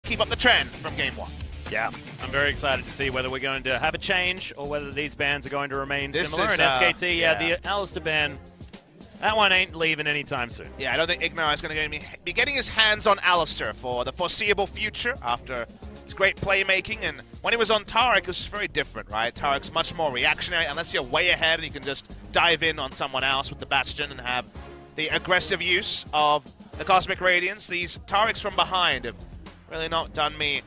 keep up the trend from game 1. Yeah, I'm very excited to see whether we're going to have a change or whether these bans are going to remain similar. And SKT, the Alistair ban, that one ain't leaving anytime soon. Yeah, I don't think Ignar is going to be getting his hands on Alistair for the foreseeable future after his great playmaking. And when he was on Tarek, it was very different, right? Tarek's much more reactionary, unless you're way ahead and you can just dive in on someone else with the Bastion and have the aggressive use of the Cosmic Radiance. These Tareks from behind have really not done me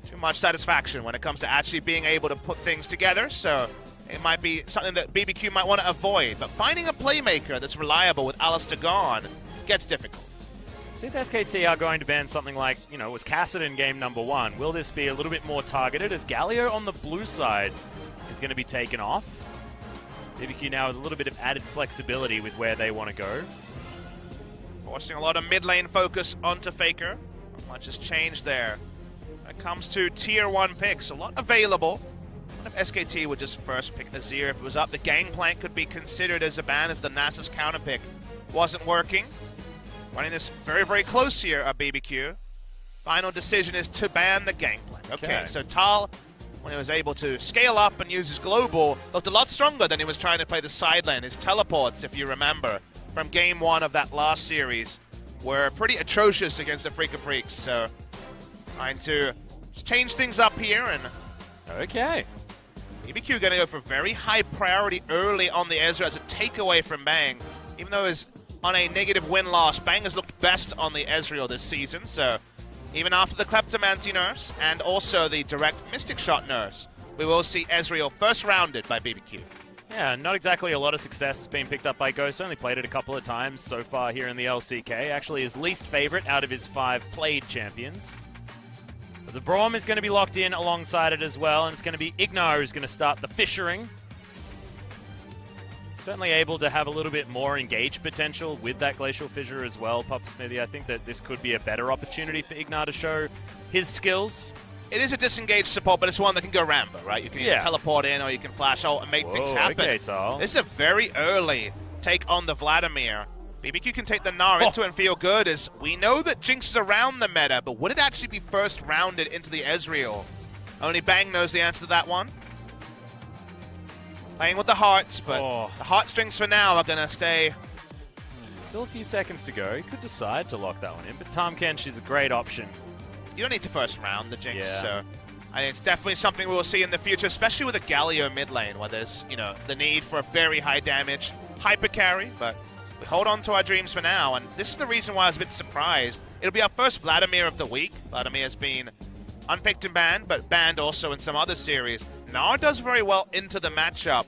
too much satisfaction when it comes to actually being able to put things together, so it might be something that BBQ might want to avoid. But finding a playmaker that's reliable with Alistair gone gets difficult. See if SKT are going to ban something like, it was Cassidy in game number 1. Will this be a little bit more targeted as Galio on the blue side is going to be taken off? BBQ now with a little bit of added flexibility with where they want to go. Forcing a lot of mid lane focus onto Faker. Not much has changed there. When it comes to tier 1 picks, a lot available. What if SKT would just first pick Azir if it was up? The Gangplank could be considered as a ban as the Nasus counter pick wasn't working. Running this very, very close here at BBQ. Final decision is to ban the Gangplank. Okay, so Tal, when he was able to scale up and use his global, looked a lot stronger than he was trying to play the side lane. His teleports, if you remember, from game 1 of that last series were pretty atrocious against the Freak of Freaks. So trying to change things up here, and okay. BBQ going to go for very high priority early on the Ezra as a takeaway from Bang. Even though it's on a negative win-loss, Bang has looked best on the Ezreal this season, so even after the Kleptomancy nerfs and also the direct Mystic Shot nerfs, we will see Ezreal first rounded by BBQ. Yeah, not exactly a lot of success has been picked up by Ghost. Only played it a couple of times so far here in the LCK. Actually his least favorite out of his 5 played champions. But the Braum is going to be locked in alongside it as well, and it's going to be Ignar who's going to start the fissuring. Certainly able to have a little bit more engaged potential with that Glacial Fissure as well, Pop Smithy. I think that this could be a better opportunity for Ignar to show his skills. It is a disengaged support, but it's one that can go Rambo, right? You can either teleport in or you can flash ult and make things happen. Okay, Tal. This is a very early take on the Vladimir. BBQ can take the Gnar into it and feel good, as we know that Jinx is around the meta, but would it actually be first rounded into the Ezreal? Only Bang knows the answer to that one. Playing with the hearts, but the heartstrings for now are going to stay. Still a few seconds to go. He could decide to lock that one in, but Tahm Kench is a great option. You don't need to first round the Jinx, so I think it's definitely something we will see in the future, especially with a Galio mid lane, where there's, the need for a very high damage hyper carry, but we hold on to our dreams for now, and this is the reason why I was a bit surprised. It'll be our first Vladimir of the week. Vladimir has been unpicked and banned, but banned also in some other series. Gnar does very well into the matchup.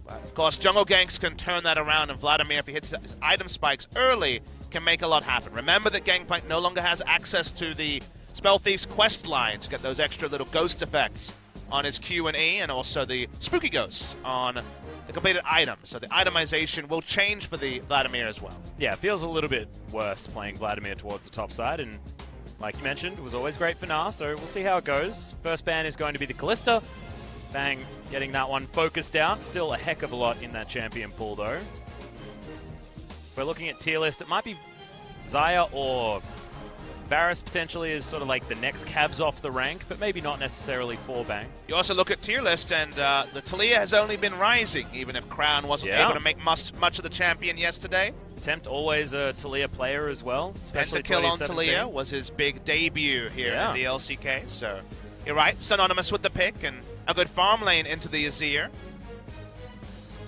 But of course, jungle ganks can turn that around, and Vladimir, if he hits his item spikes early, can make a lot happen. Remember that Gangplank no longer has access to the Spell Thief's quest line to get those extra little ghost effects on his Q and E, and also the spooky ghosts on the completed item. So the itemization will change for the Vladimir as well. Yeah, it feels a little bit worse playing Vladimir towards the top side, and like you mentioned, it was always great for Gnar, so we'll see how it goes. First ban is going to be the Kalista. Bang, getting that one focused out. Still a heck of a lot in that champion pool, though. If we're looking at tier list, it might be Xayah or Varus potentially is sort of like the next cabs off the rank, but maybe not necessarily for Bang. You also look at tier list, and the Taliyah has only been rising, even if Crown wasn't able to make much of the champion yesterday. Tempt always a Taliyah player as well, especially Pentakill on Taliyah was his big debut here in the LCK, so you're right, synonymous with the pick, and a good farm lane into the Azir.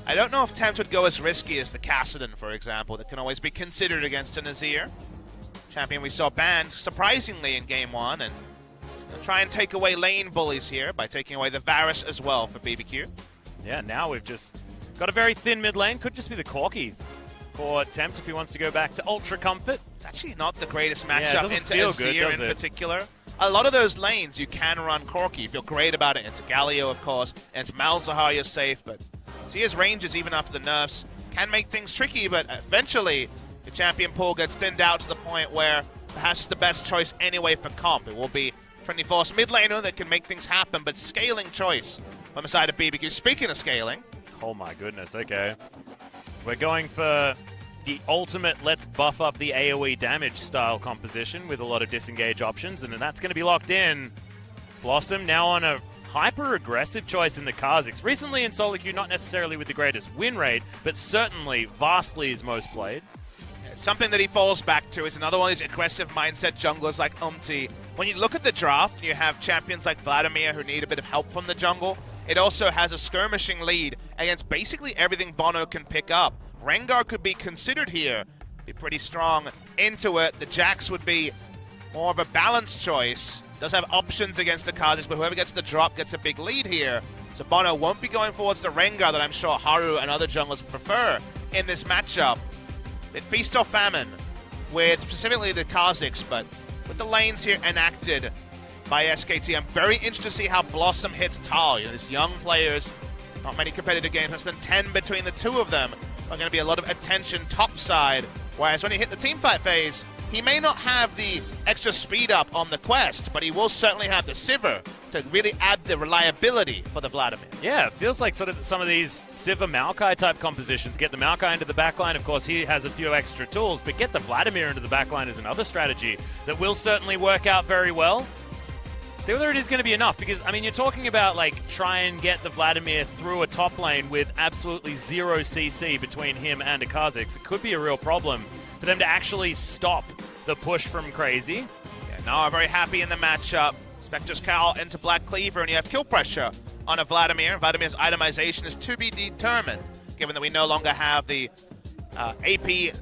I don't know if Tempt would go as risky as the Kassadin, for example, that can always be considered against an Azir. Champion we saw banned, surprisingly, in Game 1, and try and take away lane bullies here by taking away the Varus as well for BBQ. Yeah, now we've just got a very thin mid lane. Could just be the Corki for Tempt if he wants to go back to Ultra Comfort. It's actually not the greatest matchup into Azir good, in particular. A lot of those lanes you can run Corki. You feel great about it. Into Galio, of course, and it's Malzahar you're safe, but see his ranges even after the nerfs can make things tricky, but eventually the champion pool gets thinned out to the point where perhaps the best choice anyway for comp. It will be 24's mid laner that can make things happen, but scaling choice from the side of BBQ. Speaking of scaling. Oh my goodness, okay. We're going for the ultimate let's buff up the AoE damage style composition with a lot of disengage options, and then that's going to be locked in. Blossom now on a hyper-aggressive choice in the Kha'Zix. Recently in solo queue, not necessarily with the greatest win rate, but certainly vastly his most played. Something that he falls back to is another one of these aggressive mindset junglers like Umti. When you look at the draft, you have champions like Vladimir who need a bit of help from the jungle. It also has a skirmishing lead against basically everything Bono can pick up. Rengar could be considered here, be pretty strong into it. The Jax would be more of a balanced choice. Does have options against the Kha'Zix, but whoever gets the drop gets a big lead here. So Bono won't be going forwards to Rengar that I'm sure Haru and other junglers prefer in this matchup. Bit feast or famine with specifically the Kha'Zix, but with the lanes here enacted by SKT, I'm very interested to see how Blossom hits Tal. You know, these young players, not many competitive games, less than 10 between the two of them. Are going to be a lot of attention topside, whereas when you hit the teamfight phase, he may not have the extra speed up on the quest, but he will certainly have the Sivir to really add the reliability for the Vladimir. Yeah, it feels like sort of some of these Sivir Maokai type compositions. Get the Maokai into the backline, of course he has a few extra tools, but get the Vladimir into the backline is another strategy that will certainly work out very well. See whether it is going to be enough, because, I mean, you're talking about, like, try and get the Vladimir through a top lane with absolutely zero CC between him and a Kha'Zix. It could be a real problem for them to actually stop the push from Crazy. Yeah, Nara very happy in the matchup. Spectre's Cowl into Black Cleaver, and you have kill pressure on a Vladimir. Vladimir's itemization is to be determined, given that we no longer have the AP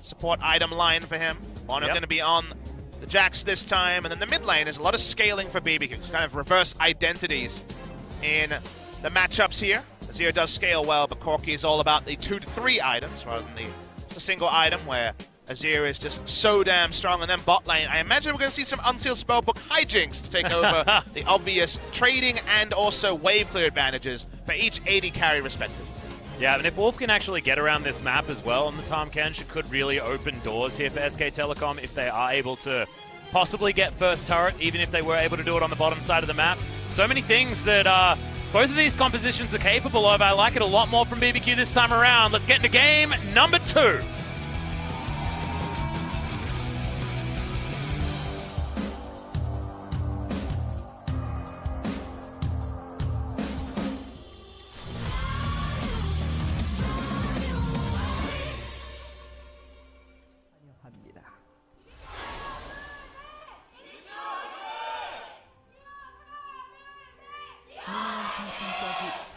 support item line for him. Bono going to be on the Jax this time, and then the mid lane is a lot of scaling for BBQ. It's kind of reverse identities in the matchups here. Azir does scale well, but Corki is all about the 2 to 3 items rather than the single item where Azir is just so damn strong. And then bot lane, I imagine we're going to see some Unsealed Spellbook hijinks to take over the obvious trading and also wave clear advantages for each AD carry respectively. Yeah, and if Wolf can actually get around this map as well on the Tahm Kench, it could really open doors here for SK Telecom if they are able to possibly get first turret, even if they were able to do it on the bottom side of the map. So many things that both of these compositions are capable of. I like it a lot more from BBQ this time around. Let's get into game number 2.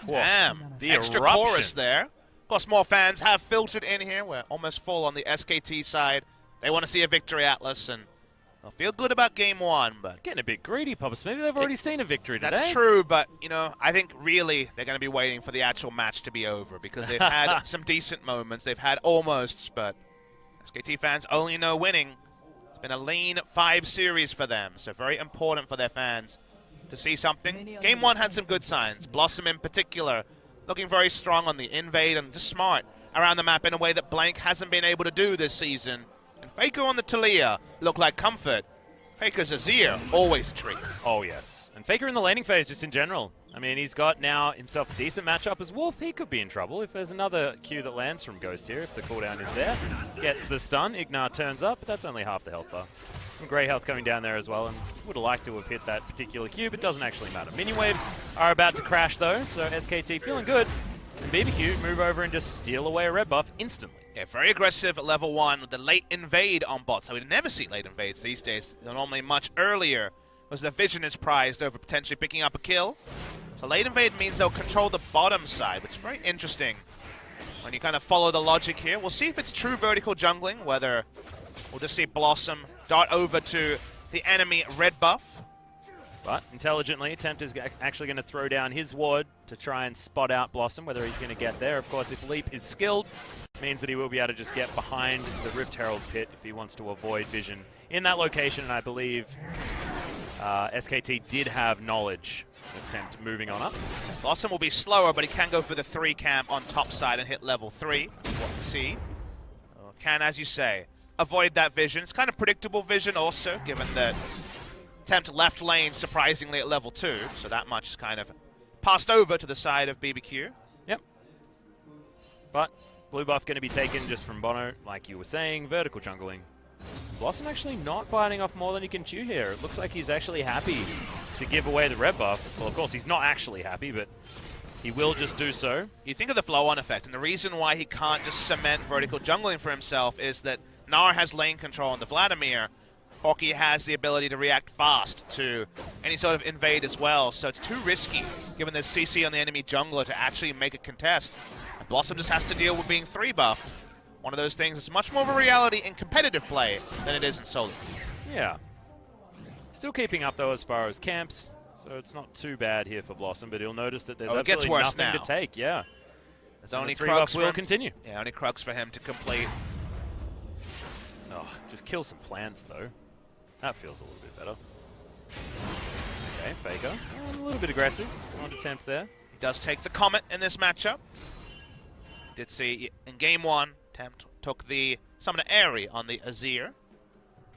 Damn, the extra eruption. chorus there. Of course, more fans have filtered in here. We're almost full on the SKT side. They want to see a victory, Atlas, and they'll feel good about game 1. But Getting a bit greedy, Pubs. Maybe they've already seen a victory today. That's true, but, you know, I think really they're going to be waiting for the actual match to be over because they've had some decent moments. They've had almosts, but SKT fans only know winning. It's been a lean 5 series for them, so very important for their fans to see something. Game 1 had some good signs. Blossom in particular looking very strong on the invade and just smart around the map in a way that Blank hasn't been able to do this season. And Faker on the Talia looked like comfort. Faker's Azir, always a treat. Oh, yes. And Faker in the laning phase just in general. I mean, he's got now himself a decent matchup as Wolf. He could be in trouble if there's another Q that lands from Ghost here, if the cooldown is there. Gets the stun, Ignar turns up, but that's only half the health bar. Some grey health coming down there as well, and would have liked to have hit that particular Q, but doesn't actually matter. Minion waves are about to crash though, so SKT feeling good. And BBQ move over and just steal away a red buff instantly. Yeah, very aggressive at level 1 with the late invade on bots. So we never see late invades these days. They're normally much earlier, because the vision is prized over potentially picking up a kill. So late invade means they'll control the bottom side, which is very interesting when you kind of follow the logic here. We'll see if it's true vertical jungling, whether we'll just see Blossom dart over to the enemy red buff. But intelligently, Tempt is actually going to throw down his ward to try and spot out Blossom, whether he's going to get there. Of course, if Leap is skilled, means that he will be able to just get behind the Rift Herald pit if he wants to avoid vision in that location. And I believe SKT did have knowledge of Tempt moving on up. Blossom will be slower, but he can go for the 3 camp on top side and hit level 3. That's what we see. Can, as you say, avoid that vision. It's kind of predictable vision also, given that Tempt left lane surprisingly at level 2, so that much is kind of passed over to the side of BBQ. Yep. But Blue buff going to be taken just from Bono, like you were saying, vertical jungling. Blossom actually not biting off more than he can chew here. It looks like he's actually happy to give away the red buff. Well, of course, he's not actually happy, but he will just do so. You think of the flow-on effect, and the reason why he can't just cement vertical jungling for himself is that Gnar has lane control on the Vladimir. Corki has the ability to react fast to any sort of invade as well, so it's too risky, given there's CC on the enemy jungler, to actually make a contest. And Blossom just has to deal with being 3-buff. One of those things that's much more of a reality in competitive play than it is in solo. Yeah. Still keeping up, though, as far as camps, so it's not too bad here for Blossom, but he'll notice that there's absolutely nothing to take. Yeah. There's only the 3-buff will continue. Yeah, only Krugs for him to complete. Oh, just kill some plants, though. That feels a little bit better. Okay, Faker. A little bit aggressive. One attempt there. He does take the Comet in this matchup. Did see in game 1, Tempt took the Summoner Airy on the Azir.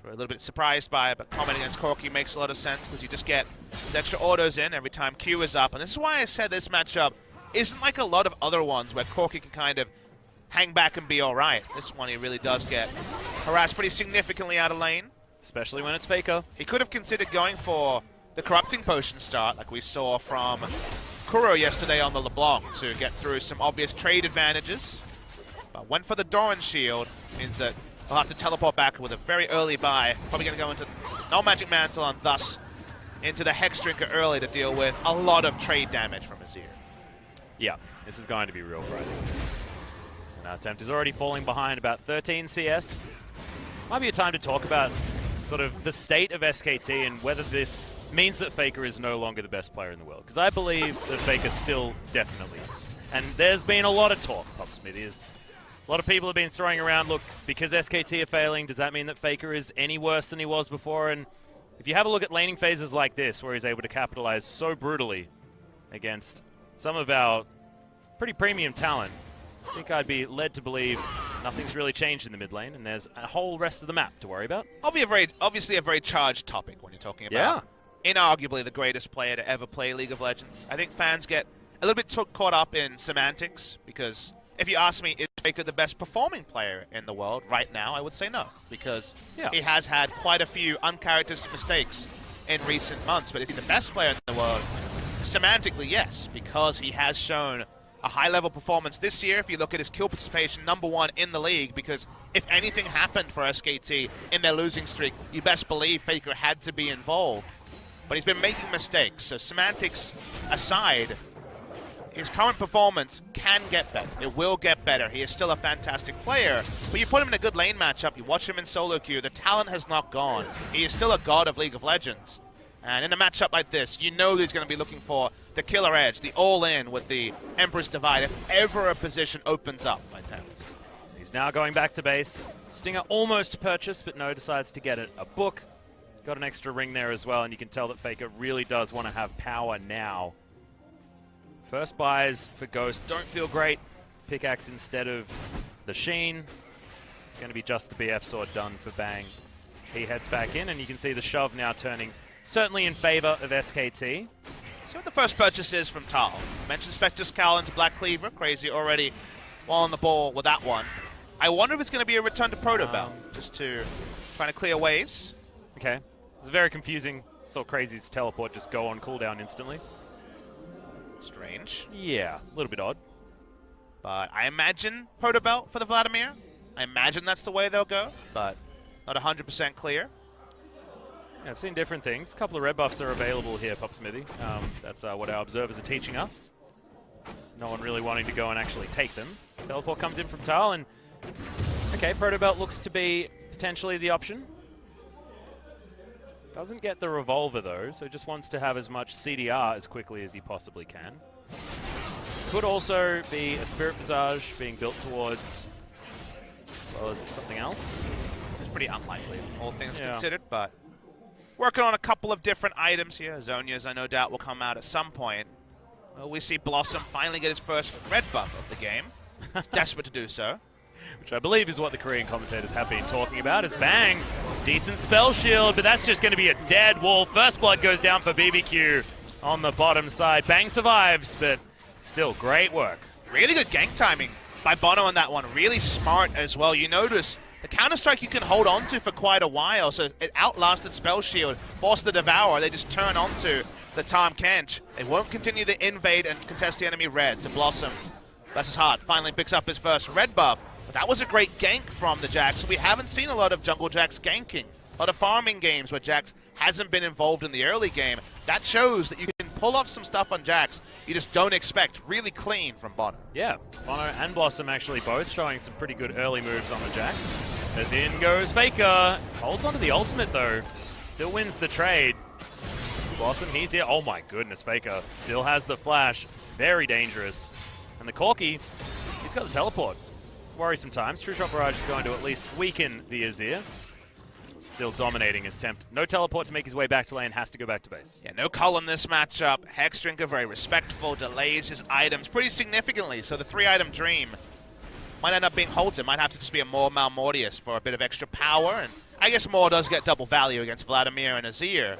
We're a little bit surprised by it, but Comet against Corki makes a lot of sense because you just get the extra autos in every time Q is up. And this is why I said this matchup isn't like a lot of other ones where Corki can kind of hang back and be alright. This one he really does get harassed pretty significantly out of lane. Especially when it's Faker. He could have considered going for the Corrupting Potion start like we saw from Kuro yesterday on the LeBlanc to get through some obvious trade advantages. But went for the Doran Shield, means that he'll have to teleport back with a very early buy. Probably going to go into no Magic Mantle and thus into the Hex Drinker early to deal with a lot of trade damage from Azir. Yeah, this is going to be real frightening. And our Tempt is already falling behind about 13 CS. Might be a time to talk about sort of the state of SKT and whether this means that Faker is no longer the best player in the world. Because I believe that Faker still definitely is. And there's been a lot of talk, Pop Smithies. A lot of people have been throwing around, look, because SKT are failing, does that mean that Faker is any worse than he was before? And if you have a look at laning phases like this, where he's able to capitalize so brutally against some of our pretty premium talent, I think I'd be led to believe nothing's really changed in the mid lane, and there's a whole rest of the map to worry about. Obviously a very charged topic when you're talking about inarguably the greatest player to ever play League of Legends. I think fans get a little bit caught up in semantics, because if you ask me, is Faker the best performing player in the world right now, I would say no, because he has had quite a few uncharacteristic mistakes in recent months. But is he the best player in the world? Semantically, yes, because he has shown a high-level performance this year. If you look at his kill participation, #1 in the league, because if anything happened for SKT in their losing streak, you best believe Faker had to be involved. But he's been making mistakes, so semantics aside, his current performance can get better. It will get better. He is still a fantastic player, but you put him in a good lane matchup, you watch him in solo queue, the talent has not gone. He is still a god of League of Legends. And in a matchup like this, you know he's going to be looking for the killer edge, the all-in with the Emperor's Divide, if ever a position opens up by Tempt. He's now going back to base. Stinger almost purchased, but no, decides to get it. A book. Got an extra ring there as well, and you can tell that Faker really does want to have power now. First buys for Ghost don't feel great. Pickaxe instead of the Sheen. It's going to be just the BF sword done for Bang as he heads back in, and you can see the shove now turning certainly in favor of SKT. See what the first purchase is from Tal. Mentioned Spectre's Cowl into Black Cleaver. Crazy already well on the ball with that one. I wonder if it's going to be a return to Proto Bell, just to trying to clear waves. Okay. It's very confusing. Saw Crazy's teleport just go on cooldown instantly. Strange. Yeah, a little bit odd. But I imagine Proto Bell for the Vladimir. I imagine that's the way they'll go, but not 100% clear. Yeah, I've seen different things. A couple of red buffs are available here, Pop Smithy. That's what our observers are teaching us. Just no one really wanting to go and actually take them. Teleport comes in from Tal, and okay, Proto Belt looks to be potentially the option. Doesn't get the revolver though, so just wants to have as much CDR as quickly as he possibly can. Could also be a Spirit Visage being built towards, as well as something else. It's pretty unlikely, all things considered, but working on a couple of different items here. Zhonya's, I no doubt, will come out at some point. Well, we see Blossom finally get his first red buff of the game. He's desperate to do so. Which I believe is what the Korean commentators have been talking about, is Bang. Decent spell shield, but that's just going to be a dead wall. First blood goes down for BBQ on the bottom side. Bang survives, but still great work. Really good gank timing by Bono on that one. Really smart as well. You notice the counter-strike you can hold on to for quite a while, so it outlasted Spell Shield, forced the Devour. They just turn onto the Tahm Kench. They won't continue to invade and contest the enemy red, so Blossom, bless his heart, finally picks up his first red buff. But that was a great gank from the Jax. We haven't seen a lot of jungle Jax ganking. A lot of farming games where Jax hasn't been involved in the early game. That shows that you can pull off some stuff on Jax you just don't expect. Really clean from Bono. Yeah, Bono and Blossom actually both showing some pretty good early moves on the Jax. As in goes Faker. Holds onto the ultimate though. Still wins the trade. Blossom, he's here. Oh my goodness, Faker still has the flash. Very dangerous. And the Corki, he's got the teleport. It's worrisome times. True Shot Barrage is going to at least weaken the Azir. Still dominating his attempt. No teleport to make his way back to lane, has to go back to base. Yeah, no cull in this matchup. Hexdrinker very respectful, delays his items pretty significantly, so the 3-item dream might end up being halted. Might have to just be a more Malmortius for a bit of extra power, and I guess more does get double value against Vladimir and Azir.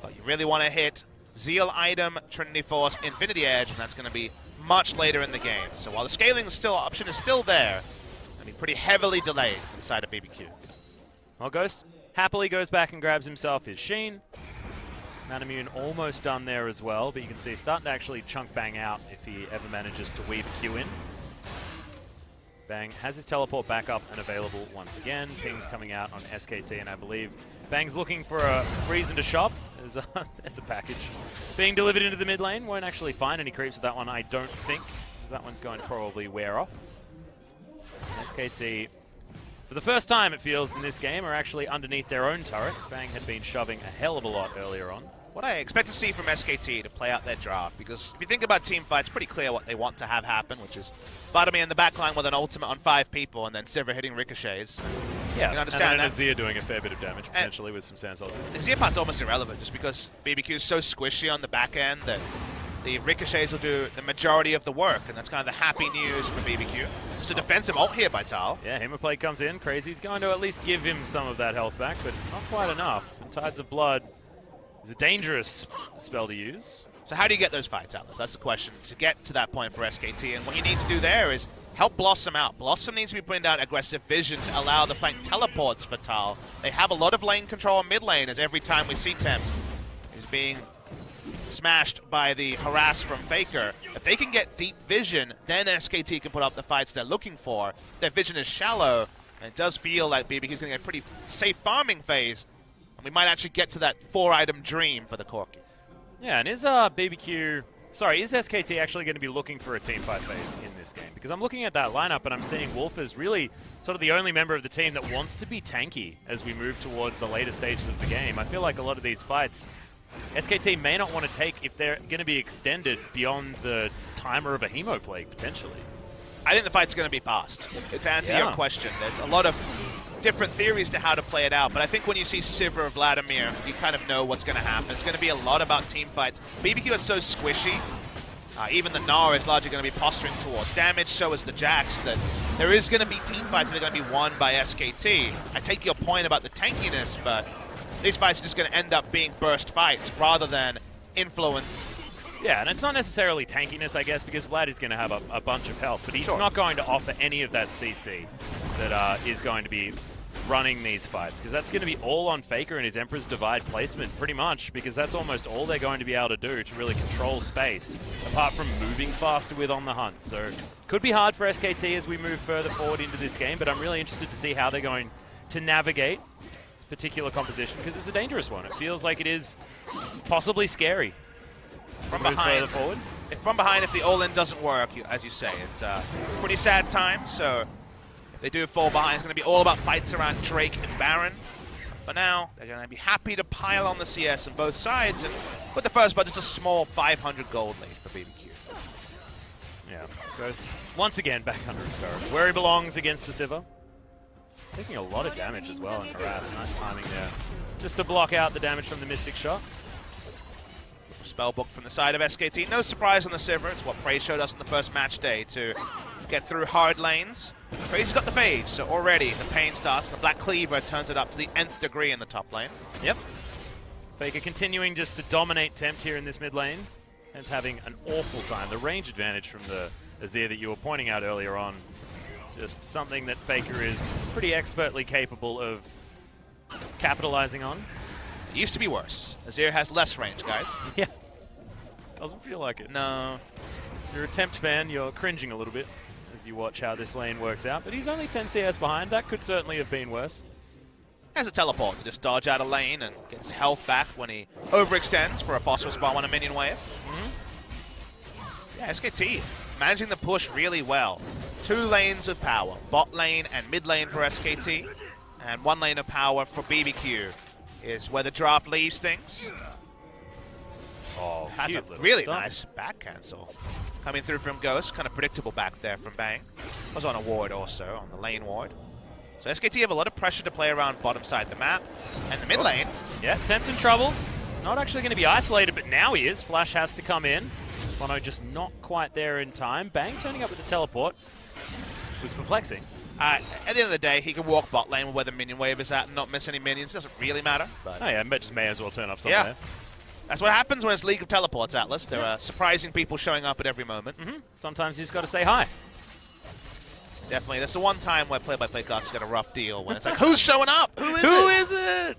But you really want to hit Zeal item, Trinity Force, Infinity Edge, and that's going to be much later in the game. So while the scaling option is still there, it's going to be pretty heavily delayed inside of BBQ. Well, Ghost happily goes back and grabs himself his Sheen. Manamune almost done there as well, but you can see he's starting to actually chunk Bang out if he ever manages to weave a Q in. Bang has his teleport back up and available once again. Ping's coming out on SKT, and I believe Bang's looking for a reason to shop. There's a package being delivered into the mid lane. Won't actually find any creeps with that one, I don't think, because that one's going to probably wear off. SKT, for the first time it feels in this game, are actually underneath their own turret. Bang had been shoving a hell of a lot earlier on. What I expect to see from SKT to play out their draft, because if you think about team fights, it's pretty clear what they want to have happen, which is Vladimir in the backline with an ultimate on 5 people and then Sivir hitting ricochets. Yeah, you can understand and then that. Azir doing a fair bit of damage, potentially, with some Sand Soldiers. The Azir part's almost irrelevant, just because BBQ is so squishy on the back end that the ricochets will do the majority of the work, and that's kind of the happy news for BBQ. Just a defensive ult here by Tal. Yeah, Himmerplate comes in. Crazy's going to at least give him some of that health back, but it's not quite enough. And Tides of Blood is a dangerous spell to use. So how do you get those fights, Atlas? That's the question to get to that point for SKT, and what you need to do there is help Blossom out. Blossom needs to be putting out aggressive vision to allow the flank teleports for Tal. They have a lot of lane control in mid lane, as every time we see Tempt is being smashed by the harass from Faker. If they can get deep vision, then SKT can put up the fights they're looking for. Their vision is shallow, and it does feel like BBQ's going to get a pretty safe farming phase, and we might actually get to that 4-item dream for the Corki. Yeah, and is SKT actually going to be looking for a teamfight phase in this game? Because I'm looking at that lineup and I'm seeing Wolf as really sort of the only member of the team that wants to be tanky as we move towards the later stages of the game. I feel like a lot of these fights, SKT may not want to take if they're going to be extended beyond the timer of a Hemo Plague, potentially. I think the fight's going to be fast. To answer your question, there's a lot of different theories to how to play it out, but I think when you see Sivir or Vladimir, you kind of know what's going to happen. It's going to be a lot about team fights. BBQ is so squishy. Even the Gnar is largely going to be posturing towards damage, so is the Jax, that there is going to be team fights that are going to be won by SKT. I take your point about the tankiness, but these fights are just going to end up being burst fights rather than influence. Yeah, and it's not necessarily tankiness, I guess, because Vlad is going to have a bunch of health, but he's not going to offer any of that CC that is going to be running these fights, because that's going to be all on Faker and his Emperor's Divide placement, pretty much, because that's almost all they're going to be able to do to really control space, apart from moving faster with On the Hunt. So, could be hard for SKT as we move further forward into this game, but I'm really interested to see how they're going to navigate this particular composition, because it's a dangerous one. It feels like it is possibly scary. From behind, if the all-in doesn't work, as you say, it's a pretty sad time, so if they do fall behind, it's going to be all about fights around Drake and Baron. For now, they're going to be happy to pile on the CS on both sides, and with the first but just a small 500 gold lead for BBQ. Yeah, goes once again back under his turret, where he belongs against the Sivir. Taking a lot of damage as well in harass. Nice timing there, just to block out the damage from the Mystic Shot. Spellbook from the side of SKT. No surprise on the Sivir. It's what Prey showed us in the first match day to get through hard lanes. Prey's got the Phage, so already the pain starts. The Black Cleaver turns it up to the nth degree in the top lane. Yep. Faker continuing just to dominate Tempt here in this mid lane. And having an awful time. The range advantage from the Azir that you were pointing out earlier on. Just something that Faker is pretty expertly capable of capitalizing on. It used to be worse. Azir has less range, guys. Yeah. Doesn't feel like it. No. If you're a Tempt fan, you're cringing a little bit as you watch how this lane works out. But he's only 10 CS behind. That could certainly have been worse. Has a teleport to just dodge out a lane and get his health back when he overextends for a phosphorus bomb on a minion wave. Yeah, SKT managing the push really well. 2 lanes of power, bot lane and mid lane for SKT, and 1 lane of power for BBQ is where the draft leaves things. Oh, Has a really nice back cancel coming through from Ghost. Kind of predictable back there from Bang. Was on a ward also, on the lane ward. So SKT have a lot of pressure to play around bottom side of the map. And the mid lane. Yeah, Tempt in trouble. It's not actually going to be isolated, but now he is. Flash has to come in. Bono just not quite there in time. Bang turning up with the teleport was perplexing. At the end of the day, he can walk bot lane where the minion wave is at and not miss any minions. Doesn't really matter. But oh yeah, just may as well turn up somewhere. Yeah. That's what happens when it's League of Teleports, Atlas. There are surprising people showing up at every moment. Sometimes you just got to say hi. Definitely. That's the one time where play-by-play guys get a rough deal when it's like, who's showing up? Who is it?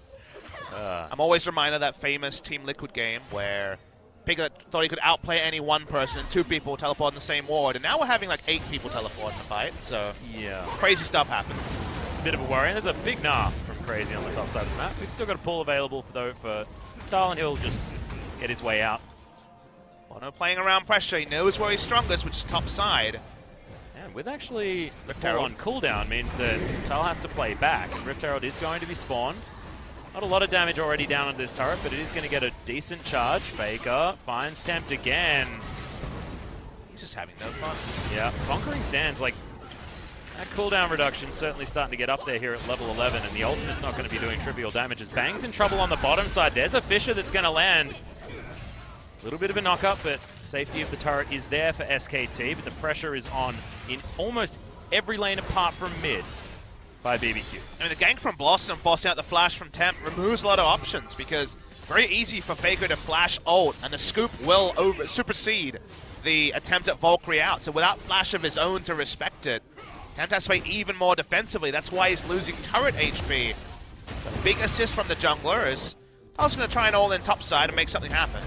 I'm always reminded of that famous Team Liquid game where Piglet thought he could outplay any one person and 2 people teleport in the same ward, and now we're having like 8 people teleport in the fight, so yeah, crazy stuff happens. It's a bit of a worry. There's a big nah from Crazy on the top side of the map. We've still got a pull available for Tal, and he'll just get his way out. Bono playing around pressure. He knows where he's strongest, which is top side. And with actually full-on cooldown means that Tal has to play back. Rift Herald is going to be spawned. Not a lot of damage already down on this turret, but it is going to get a decent charge. Faker finds Tempt again. He's just having no fun. Yeah, Conquering Sands, like, that cooldown reduction certainly starting to get up there here at level 11, and the ultimate's not going to be doing trivial damage as Bang's in trouble on the bottom side. There's a Fissure that's going to land. A little bit of a knock-up, but safety of the turret is there for SKT, but the pressure is on in almost every lane apart from mid by BBQ. I mean, the gank from Blossom forcing out the flash from Temp removes a lot of options because it's very easy for Faker to flash ult, and the scoop will supersede the attempt at Valkyrie out. So without flash of his own to respect it, Tempt has to play even more defensively. That's why he's losing turret HP. The big assist from the jungler is I was going to try and all-in top side and make something happen.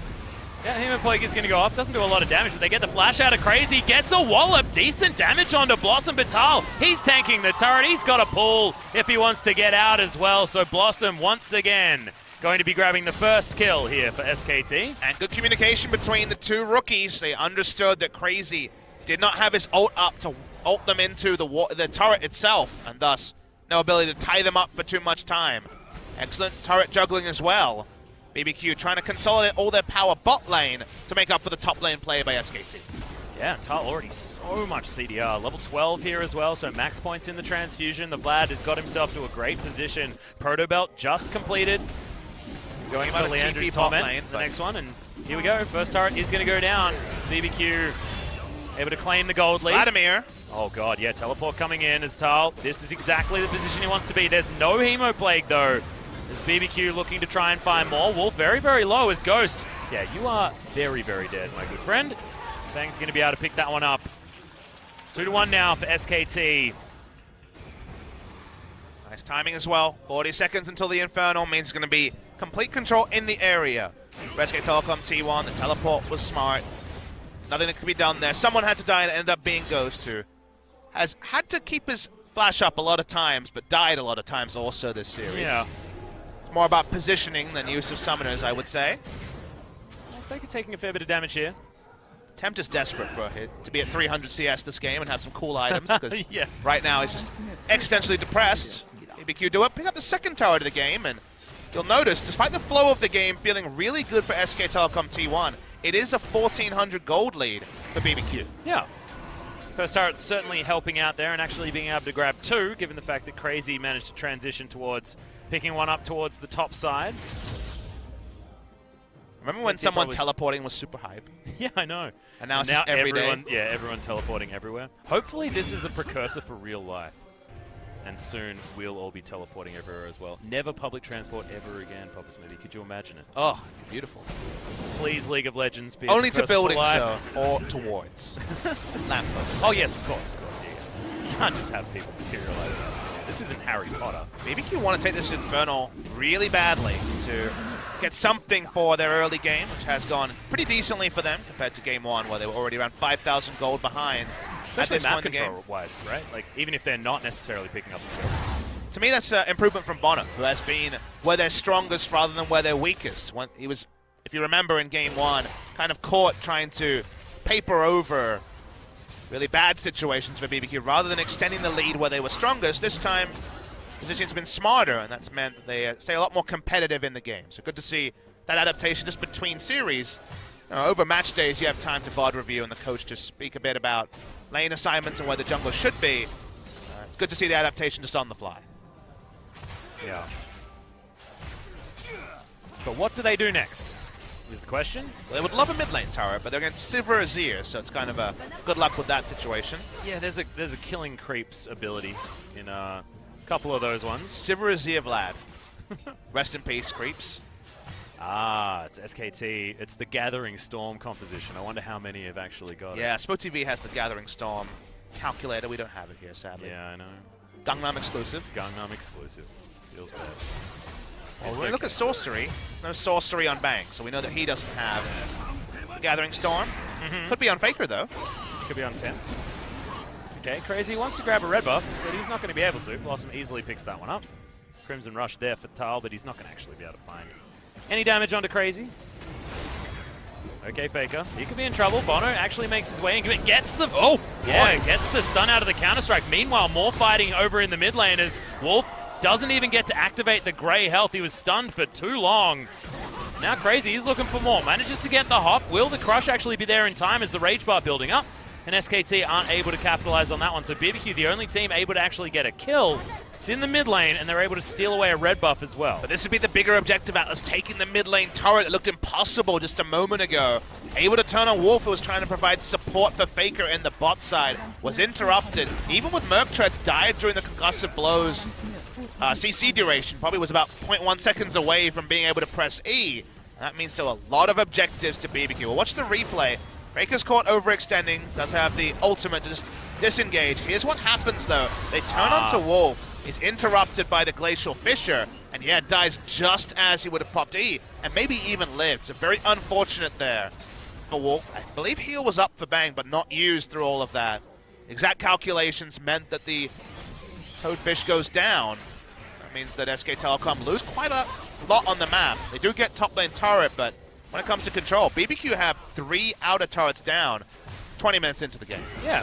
Yeah, Human Plague is going to go off. Doesn't do a lot of damage, but they get the flash out of Crazy. Gets a wallop. Decent damage onto Blossom. But Tal, he's tanking the turret. He's got a pull if he wants to get out as well. So Blossom, once again, going to be grabbing the first kill here for SKT. And good communication between the 2 rookies. They understood that Crazy did not have his ult up to ult them into the turret itself, and thus no ability to tie them up for too much time. Excellent turret juggling as well. BBQ trying to consolidate all their power bot lane to make up for the top lane play by SKT. Yeah, Tal already so much CDR. Level 12 here as well, so max points in the transfusion. The Vlad has got himself to a great position. Proto Belt just completed. Going for Leandra's Torment, the next one, and here we go. First turret is going to go down. BBQ able to claim the gold lead. Vladimir. Oh god, yeah, teleport coming in as Tal. This is exactly the position he wants to be. There's no Hemo Plague though. As BBQ looking to try and find more. Wolf very, very low as Ghost. Yeah, you are very, very dead, my good friend. Bang's going to be able to pick that one up. 2-1 now for SKT. Nice timing as well. 40 seconds until the Infernal means it's going to be complete control in the area. For SK Telecom T1, the teleport was smart. Nothing that could be done there. Someone had to die and it ended up being Ghost, who has had to keep his flash up a lot of times, but died a lot of times also this series. Yeah. It's more about positioning than use of summoners, I would say. Well, Faker taking a fair bit of damage here. Tempt is desperate for a hit to be at 300 CS this game and have some cool items, because yeah. right now he's just existentially depressed. BBQ do it, pick up the second tower of the game, and you'll notice, despite the flow of the game feeling really good for SK Telecom T1, it is a 1,400 gold lead for BBQ. Yeah. First turret's certainly helping out there and actually being able to grab 2, given the fact that Crazy managed to transition towards picking one up towards the top side. Remember when someone teleporting was super hype? Yeah, I know. And now it's just every day. Yeah, everyone teleporting everywhere. Hopefully this is a precursor for real life. And soon we'll all be teleporting everywhere as well. Never public transport ever again, Papa Smithy. Could you imagine it? Oh, beautiful. please, League of Legends, be Only to Curse for buildings, life. so, or towards. Lampposts. Oh yes, of course. Yeah. You can't just have people materialize. This isn't Harry Potter. BBQ want to take this Infernal really badly to get something for their early game, which has gone pretty decently for them compared to game one, where they were already around 5,000 gold behind. Especially at this map point in the game. control-wise, right? Like, even if they're not necessarily picking up the kills. To me, that's an improvement from Bono, who has been where they're strongest rather than where they're weakest. When he was, if you remember in game one, kind of caught trying to paper over really bad situations for BBQ rather than extending the lead where they were strongest. This time, positioning's been smarter, and that's meant that they stay a lot more competitive in the game. So good to see that adaptation just between series. Over match days, you have time to VOD review and the coach to speak a bit about lane assignments and where the jungle should be. It's good to see the adaptation just on the fly. Yeah. But what do they do next, is the question. Well, they would love a mid lane tower, but they're against Sivir Azir, so it's kind of a good luck with that situation. Yeah, there's a killing creeps ability in a couple of those ones. Sivir Azir Vlad. Rest in peace, creeps. Ah, it's SKT. It's the Gathering Storm composition. I wonder how many have actually got it. Yeah, Spoke TV has the Gathering Storm calculator. We don't have it here, sadly. Yeah, I know. Gangnam exclusive. Gangnam exclusive. Feels bad. Well, when we look at Sorcery, there's no Sorcery on Bang, so we know that he doesn't have the Gathering Storm. Could be on Faker, though. Could be on 10. Okay, Crazy wants to grab a red buff, but he's not going to be able to. Blossom easily picks that one up. Crimson Rush there for Tal, but he's not going to actually be able to find any damage onto Crazy. Okay, Faker. He could be in trouble. Bono actually makes his way and gets the... Oh! Yeah, gets the stun out of the Counter-Strike. Meanwhile, more fighting over in the mid lane as Wolf doesn't even get to activate the Grey Health. He was stunned for too long. Now Crazy is looking for more. Manages to get the hop. Will the Crush actually be there in time as the Rage Bar building up? And SKT aren't able to capitalize on that one. So BBQ, the only team able to actually get a kill. It's in the mid lane, and they're able to steal away a red buff as well. But this would be the bigger objective, Atlas, taking the mid lane turret. It looked impossible just a moment ago. Able to turn on Wolf, who was trying to provide support for Faker in the bot side. Was interrupted. Even with Merc Treads, died during the concussive blows. CC duration probably was about 0.1 seconds away from being able to press E. That means still a lot of objectives to BBQ. We'll watch the replay. Faker's caught overextending. Does have the ultimate to just disengage. Here's what happens, though. They turn onto Wolf. He's interrupted by the Glacial Fissure, and yeah, dies just as he would have popped E, and maybe even lived. So very unfortunate there for Wolf. I believe heal was up for Bang, but not used through all of that. Exact calculations meant that the Toadfish goes down. That means that SK Telecom lose quite a lot on the map. They do get top lane turret, but when it comes to control, BBQ have 3 outer turrets down 20 minutes into the game. Yeah.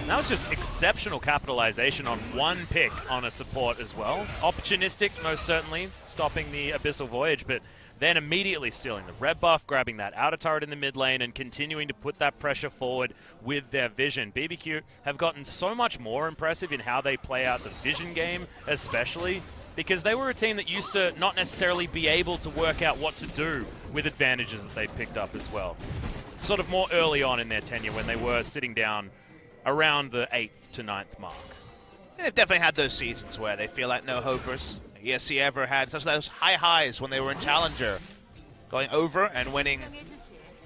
That was just exceptional capitalization on one pick on a support as well. Opportunistic, most certainly, stopping the Abyssal Voyage, but then immediately stealing the red buff, grabbing that outer turret in the mid lane, and continuing to put that pressure forward with their vision. BBQ have gotten so much more impressive in how they play out the vision game, especially because they were a team that used to not necessarily be able to work out what to do with advantages that they picked up as well. Sort of more early on in their tenure when they were sitting down around the 8th to 9th mark. They've definitely had those seasons where they feel like no hopers. ESC ever had such those high highs when they were in Challenger, going over and winning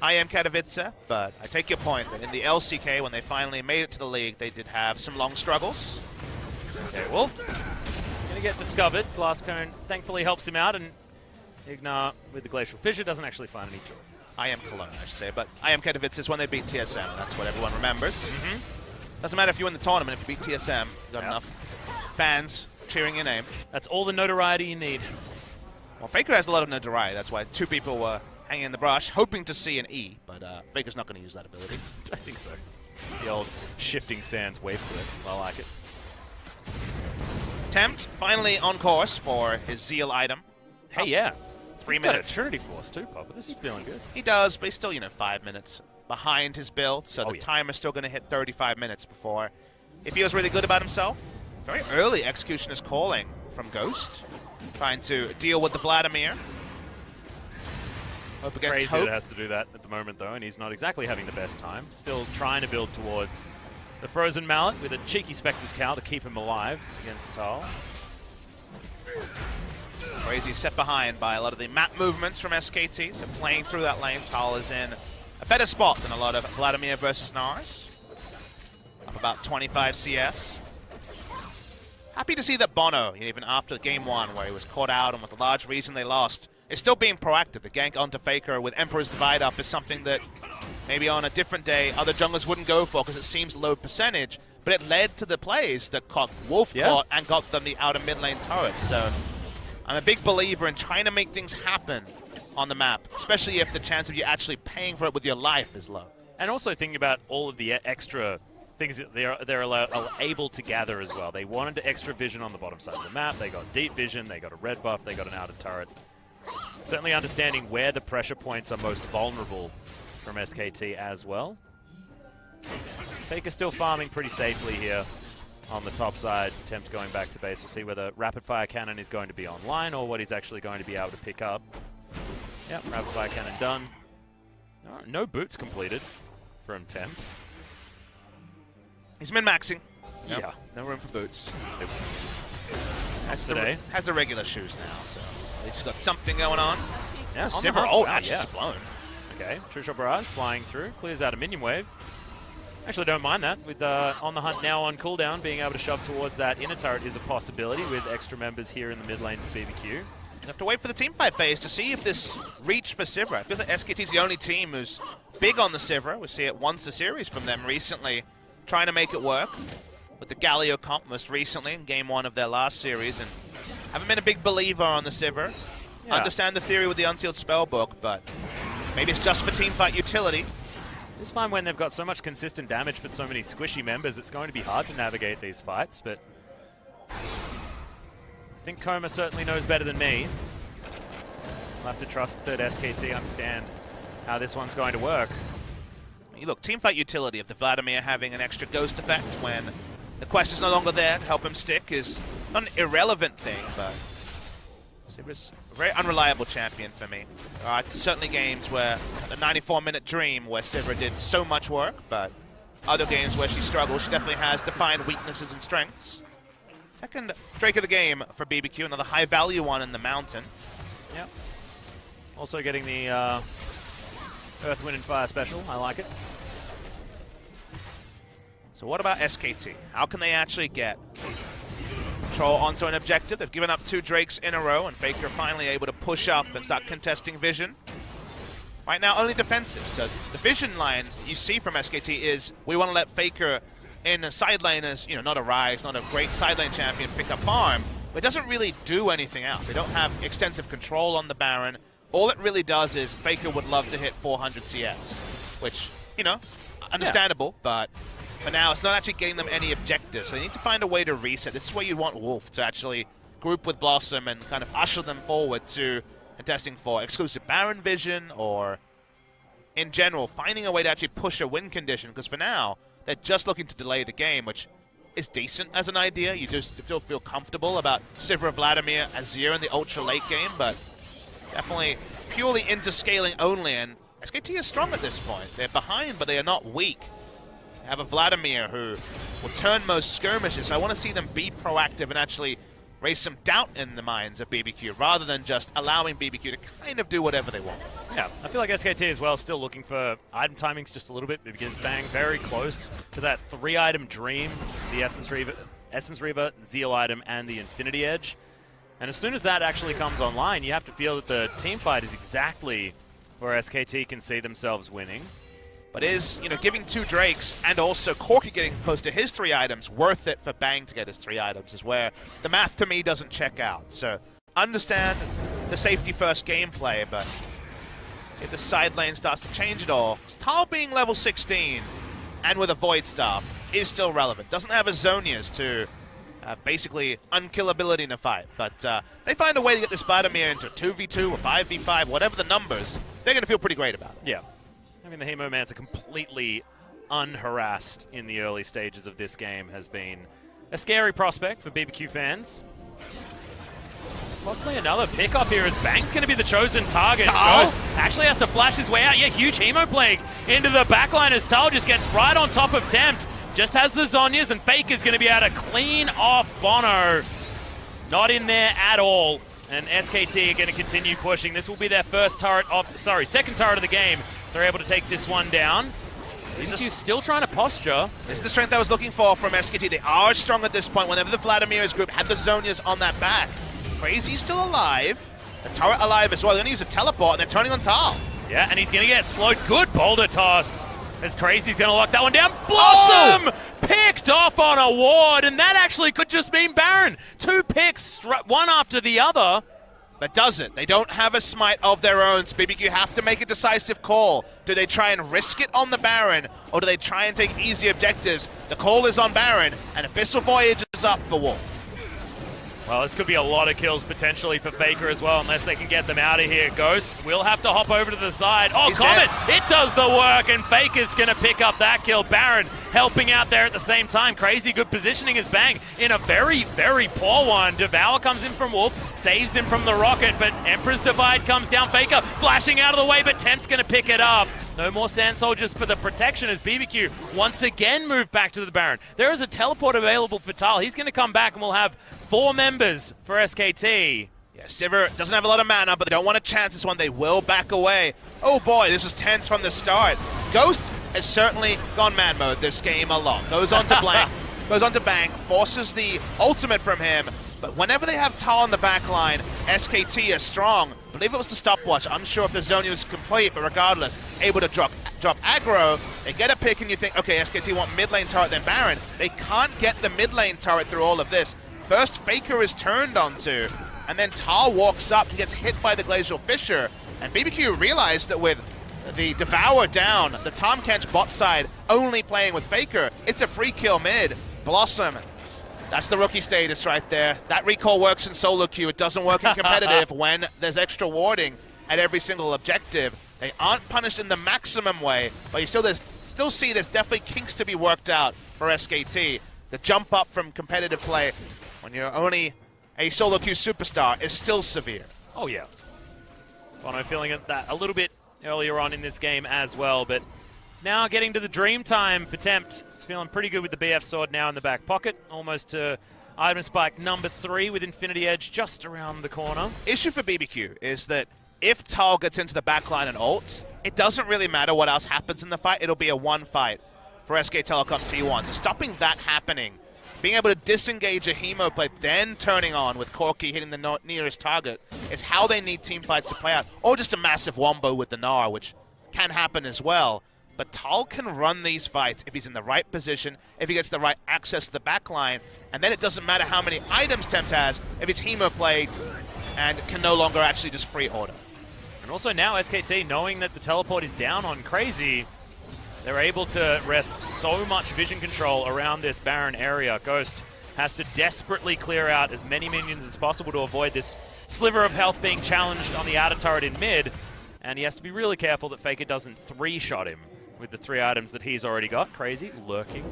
IM Katowice. But I take your point that in the LCK, when they finally made it to the league, they did have some long struggles. Okay, Wolf is going to get discovered. Glass Cone thankfully helps him out, and Ignar with the Glacial Fissure doesn't actually find any joy. IM Cologne, I should say, but IM Katowice is when they beat TSM. That's what everyone remembers. Doesn't matter if you win the tournament, if you beat TSM, you got enough fans cheering your name. That's all the notoriety you need. Well, Faker has a lot of notoriety. That's why 2 people were hanging in the brush, hoping to see an E, but Faker's not going to use that ability. I think so. The old shifting sands wave clip. I like it. Thames finally on course for his Zeal item. Hey, yeah. 3 He's minutes. Got a Trinity Force too, Papa. This is feeling good. He does, but he's still, 5 minutes behind his build, so the yeah. timer's still going to hit 35 minutes before he feels really good about himself. Very early execution is calling from Ghost, trying to deal with the Vladimir. It's crazy that has to do that at the moment, though, and he's not exactly having the best time. Still trying to build towards the Frozen Mallet with a cheeky Spectre's Cowl to keep him alive against Tal. Crazy set behind by a lot of the map movements from SKT, so playing through that lane. Tal is in a better spot than a lot of Vladimir versus Nars. Up about 25 CS. Happy to see that Bono, even after game 1 where he was caught out and was the large reason they lost, is still being proactive. The gank onto Faker with Emperor's Divide up is something that maybe on a different day other junglers wouldn't go for because it seems low percentage, but it led to the plays that Wolf caught and got them the outer mid lane turret. So I'm a big believer in trying to make things happen on the map, especially if the chance of you actually paying for it with your life is low. And also thinking about all of the extra things that they're able to gather as well. They wanted extra vision on the bottom side of the map. They got deep vision, they got a red buff, they got an outer turret. Certainly understanding where the pressure points are most vulnerable from SKT as well. Faker still farming pretty safely here on the top side. Tempt going back to base. We'll see whether Rapid Fire Cannon is going to be online or what he's actually going to be able to pick up. Yep, Rapid Fire Cannon done. No boots completed from Tempt. He's min-maxing. Yep. Yeah. No room for boots. Nope. Has the regular shoes now, so at least he's got something going on. Yeah, Sivir, actually it's blown. Okay, True Shot Barrage flying through, clears out a minion wave. Actually don't mind that, with On the Hunt now on cooldown, being able to shove towards that inner turret is a possibility with extra members here in the mid lane for BBQ. You have to wait for the teamfight phase to see if this reach for Sivir. I feel like SKT's the only team who's big on the Sivir. We see it once a series from them recently, trying to make it work. With the Galio comp most recently in game 1 of their last series, and haven't been a big believer on the Sivir. Yeah. Understand the theory with the Unsealed Spellbook, but maybe it's just for teamfight utility. It's fine when they've got so much consistent damage but so many squishy members, it's going to be hard to navigate these fights, but I think Coma certainly knows better than me. I'll have to trust that SKT understand how this one's going to work. Look, teamfight utility of the Vladimir having an extra ghost effect when the quest is no longer there to help him stick is not an irrelevant thing, but Sivir's a very unreliable champion for me. There are certainly games where the 94-minute dream where Sivir did so much work, but other games where she struggles. She definitely has defined weaknesses and strengths. Second Drake of the game for BBQ, another high-value one in the mountain. Yep. Also getting the Earth, Wind, and Fire special. I like it. So what about SKT? How can they actually get control onto an objective? They've given up 2 Drakes in a row, and Faker finally able to push up and start contesting vision. Right now, only defensive. So the vision line you see from SKT is we want to let Faker in a side lane as, not a Rise, not a great side lane champion, pick up farm, but it doesn't really do anything else. They don't have extensive control on the Baron. All it really does is Faker would love to hit 400 CS, which, understandable, but for now, it's not actually getting them any objectives. So they need to find a way to reset. This is where you want Wolf to actually group with Blossom and kind of usher them forward to contesting for exclusive Baron vision or, in general, finding a way to actually push a win condition. Because for now, they're just looking to delay the game, which is decent as an idea. You just still feel comfortable about Sivir, Vladimir, Azir in the ultra late game, but definitely purely into scaling only. And SKT is strong at this point. They're behind, but they are not weak. Have a Vladimir who will turn most skirmishes. So I want to see them be proactive and actually raise some doubt in the minds of BBQ rather than just allowing BBQ to kind of do whatever they want. Yeah, I feel like SKT as well still looking for item timings just a little bit because Bang very close to that 3-item dream, the Essence Reaver, Zeal item, and the Infinity Edge. And as soon as that actually comes online, you have to feel that the team fight is exactly where SKT can see themselves winning. But is, giving 2 Drakes and also Corki getting close to his 3 items worth it for Bang to get his 3 items is where the math to me doesn't check out. So understand the safety first gameplay, but see if the side lane starts to change it all. Tal being level 16 and with a Void Staff is still relevant. Doesn't have a Zonias to basically unkillability in a fight, but they find a way to get this Vladimir into a 2v2 or 5v5, whatever the numbers, they're going to feel pretty great about it. Yeah. I mean, the Hemomancer completely unharassed in the early stages of this game has been a scary prospect for BBQ fans. Possibly another pickup here as Bang's going to be the chosen target. Ghost actually has to flash his way out. Yeah, huge Hemo Plague into the backline as Tal just gets right on top of Tempt. Just has the Zhonya's, and Faker's going to be able to clean off Bono. Not in there at all. And SKT are going to continue pushing. This will be their second turret of the game. They're able to take this one down. BBQ still trying to posture. This is the strength I was looking for from SKT. They are strong at this point. Whenever the Vladimir's group had the Zonias on that back. Crazy's still alive. The turret alive as well. They're going to use a teleport, and they're turning on Tal. Yeah, and he's going to get slowed. Good boulder toss. As Crazy's going to lock that one down. Blossom picked off on a ward, and that actually could just mean Baron. 2 picks, one after the other. But doesn't. They don't have a smite of their own, so BBQ have to make a decisive call. Do they try and risk it on the Baron, or do they try and take easy objectives? The call is on Baron, and Abyssal Voyage is up for Wolf. Well, this could be a lot of kills potentially for Faker as well, unless they can get them out of here. Ghost will have to hop over to the side. Oh, He's Comet! dead. It does the work, and Faker's going to pick up that kill. Baron helping out there at the same time. Crazy good positioning as Bang in a very, very poor one. Devour comes in from Wolf, saves him from the rocket, but Emperor's Divide comes down. Faker flashing out of the way, but Temp's going to pick it up. No more Sand Soldiers for the protection as BBQ once again move back to the Baron. There is a teleport available for Tal. He's going to come back and we'll have 4 members for SKT. Yeah, Sivir doesn't have a lot of mana, but they don't want to chance this one. They will back away. Oh boy, this was tense from the start. Ghost has certainly gone man mode this game a lot. Goes on to Blank, goes on to Bang, forces the ultimate from him. But whenever they have Tal on the back line, SKT is strong. I believe it was the stopwatch. Unsure if the Zonia was complete, but regardless, able to drop aggro. They get a pick and you think, okay, SKT want mid lane turret, then Baron. They can't get the mid lane turret through all of this. First, Faker is turned onto, and then Tal walks up and gets hit by the Glacial Fissure. And BBQ realized that with the Devour down, the Tahm Kench bot side only playing with Faker, it's a free kill mid. Blossom. That's the rookie status right there. That recall works in solo queue. It doesn't work in competitive when there's extra warding at every single objective. They aren't punished in the maximum way, but you still see there's definitely kinks to be worked out for SKT. The jump up from competitive play when you're only a solo queue superstar is still severe. Oh yeah. Bono feeling that a little bit earlier on in this game as well, but it's now getting to the dream time for Tempt. He's feeling pretty good with the BF sword now in the back pocket. Almost to item spike number 3 with Infinity Edge just around the corner. Issue for BBQ is that if Tal gets into the backline and ults, it doesn't really matter what else happens in the fight. It'll be a one fight for SK Telecom T1. So stopping that happening, being able to disengage a Hemo play, then turning on with Corki hitting the nearest target is how they need team fights to play out. Or just a massive wombo with the Gnar, which can happen as well. But Tal can run these fights if he's in the right position, if he gets the right access to the backline, and then it doesn't matter how many items Tempt has if he's Hemo played and can no longer actually just free order. And also now SKT, knowing that the teleport is down on Crazy, they're able to rest so much vision control around this Baron area. Ghost has to desperately clear out as many minions as possible to avoid this sliver of health being challenged on the outer turret in mid, and he has to be really careful that Faker doesn't 3-shot him with the 3 items that he's already got. Crazy, lurking.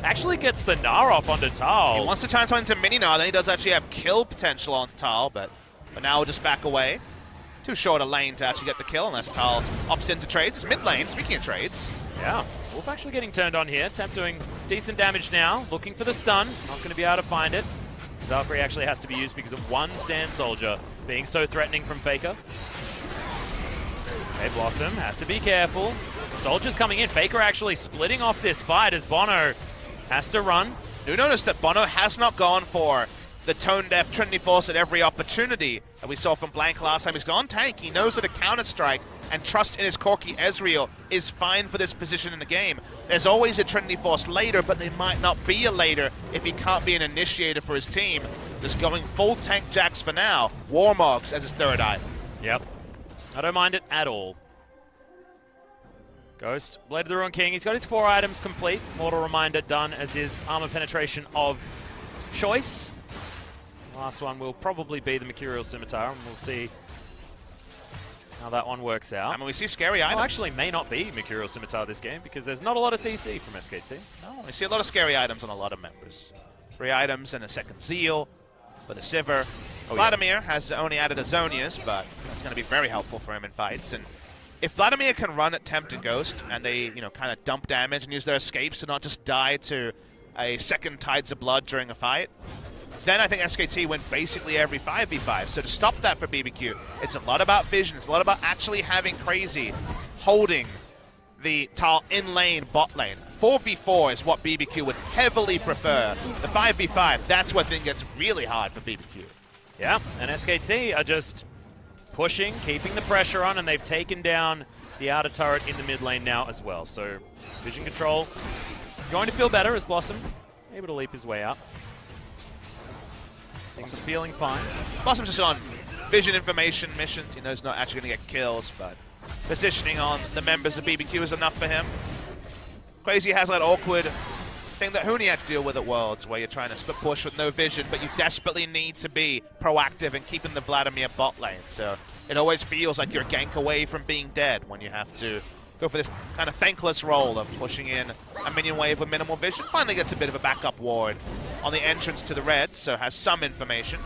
Actually gets the Gnar off onto Tal. He wants to transfer into mini Gnar, then he does actually have kill potential onto Tal, but now we'll just back away. Too short a lane to actually get the kill unless Tal opts into trades. It's mid lane, speaking of trades. Yeah, Wolf actually getting turned on here. Tempt doing decent damage now, looking for the stun. Not going to be able to find it. Valkyrie actually has to be used because of one Sand Soldier being so threatening from Faker. Okay, Blossom has to be careful. Soldiers coming in. Faker actually splitting off this fight as Bono has to run. Do notice that Bono has not gone for the tone-deaf Trinity Force at every opportunity that we saw from Blank last time. He's gone tank. He knows that a counter-strike and trust in his Corki Ezreal is fine for this position in the game. There's always a Trinity Force later, but they might not be a later if he can't be an initiator for his team. Just going full tank Jax for now. Warmogs as his 3rd item. Yep. I don't mind it at all. Ghost, Blade of the Ruined King. He's got his 4 items complete. Mortal Reminder done as his armor penetration of choice. The last one will probably be the Mercurial Scimitar, and we'll see how that one works out. I mean, we see scary items. Well, actually, may not be Mercurial Scimitar this game because there's not a lot of CC from SKT. No, we see a lot of scary items on a lot of members. 3 items and a 2nd Zeal for the Sivir. Vladimir has only added a Zonias, but that's going to be very helpful for him in fights. And if Vladimir can run at Tempt and Ghost, and they, kind of dump damage and use their escapes to not just die to a 2nd Tides of Blood during a fight, then I think SKT win basically every 5v5. So to stop that for BBQ, it's a lot about vision. It's a lot about actually having Crazy holding the Tal in lane, bot lane. 4v4 is what BBQ would heavily prefer. The 5v5, that's where things gets really hard for BBQ. Yeah, and SKT are just pushing, keeping the pressure on, and they've taken down the outer turret in the mid lane now as well. So vision control going to feel better as Blossom able to leap his way up. Things feeling fine. Blossom's just on vision information missions. He knows he's not actually going to get kills, but positioning on the members of BBQ is enough for him. Crazy has that awkward thing that Huni had to deal with at Worlds, where you're trying to split push with no vision, but you desperately need to be proactive and keeping the Vladimir bot lane. So it always feels like you're a gank away from being dead when you have to go for this kind of thankless role of pushing in a minion wave with minimal vision. Finally gets a bit of a backup ward on the entrance to the Reds, so has some information.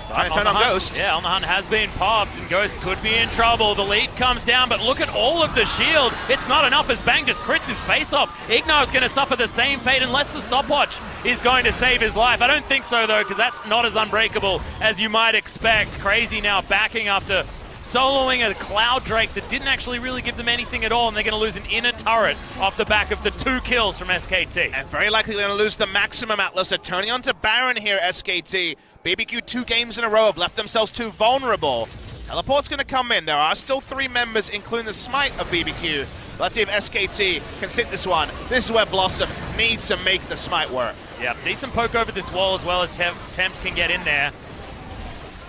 Trying to turn on Ghost. Yeah, on the hunt has been popped, and Ghost could be in trouble. The lead comes down, but look at all of the shield. It's not enough as Bang just crits his face off. Ignar's going to suffer the same fate unless the stopwatch is going to save his life. I don't think so, though, because that's not as unbreakable as you might expect. Crazy now backing after soloing a Cloud Drake that didn't actually really give them anything at all, and they're going to lose an inner turret off the back of the 2 kills from SKT. And very likely they're going to lose the maximum Atlas. They're turning onto Baron here, SKT. BBQ 2 games in a row have left themselves too vulnerable. Teleport's going to come in. There are still 3 members, including the Smite of BBQ. Let's see if SKT can stick this one. This is where Blossom needs to make the Smite work. Yeah, decent poke over this wall as well as Tempt can get in there.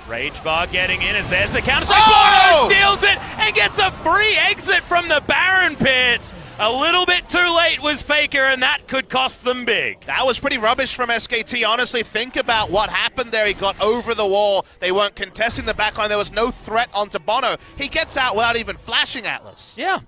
Rage Bar getting in as there's the counter strike. Bono steals it and gets a free exit from the Baron pit. A little bit too late was Faker, and that could cost them big. That was pretty rubbish from SKT, honestly. Think about what happened there. He got over the wall. They weren't contesting the backline. There was no threat onto Bono. He gets out without even flashing Atlas. Yeah.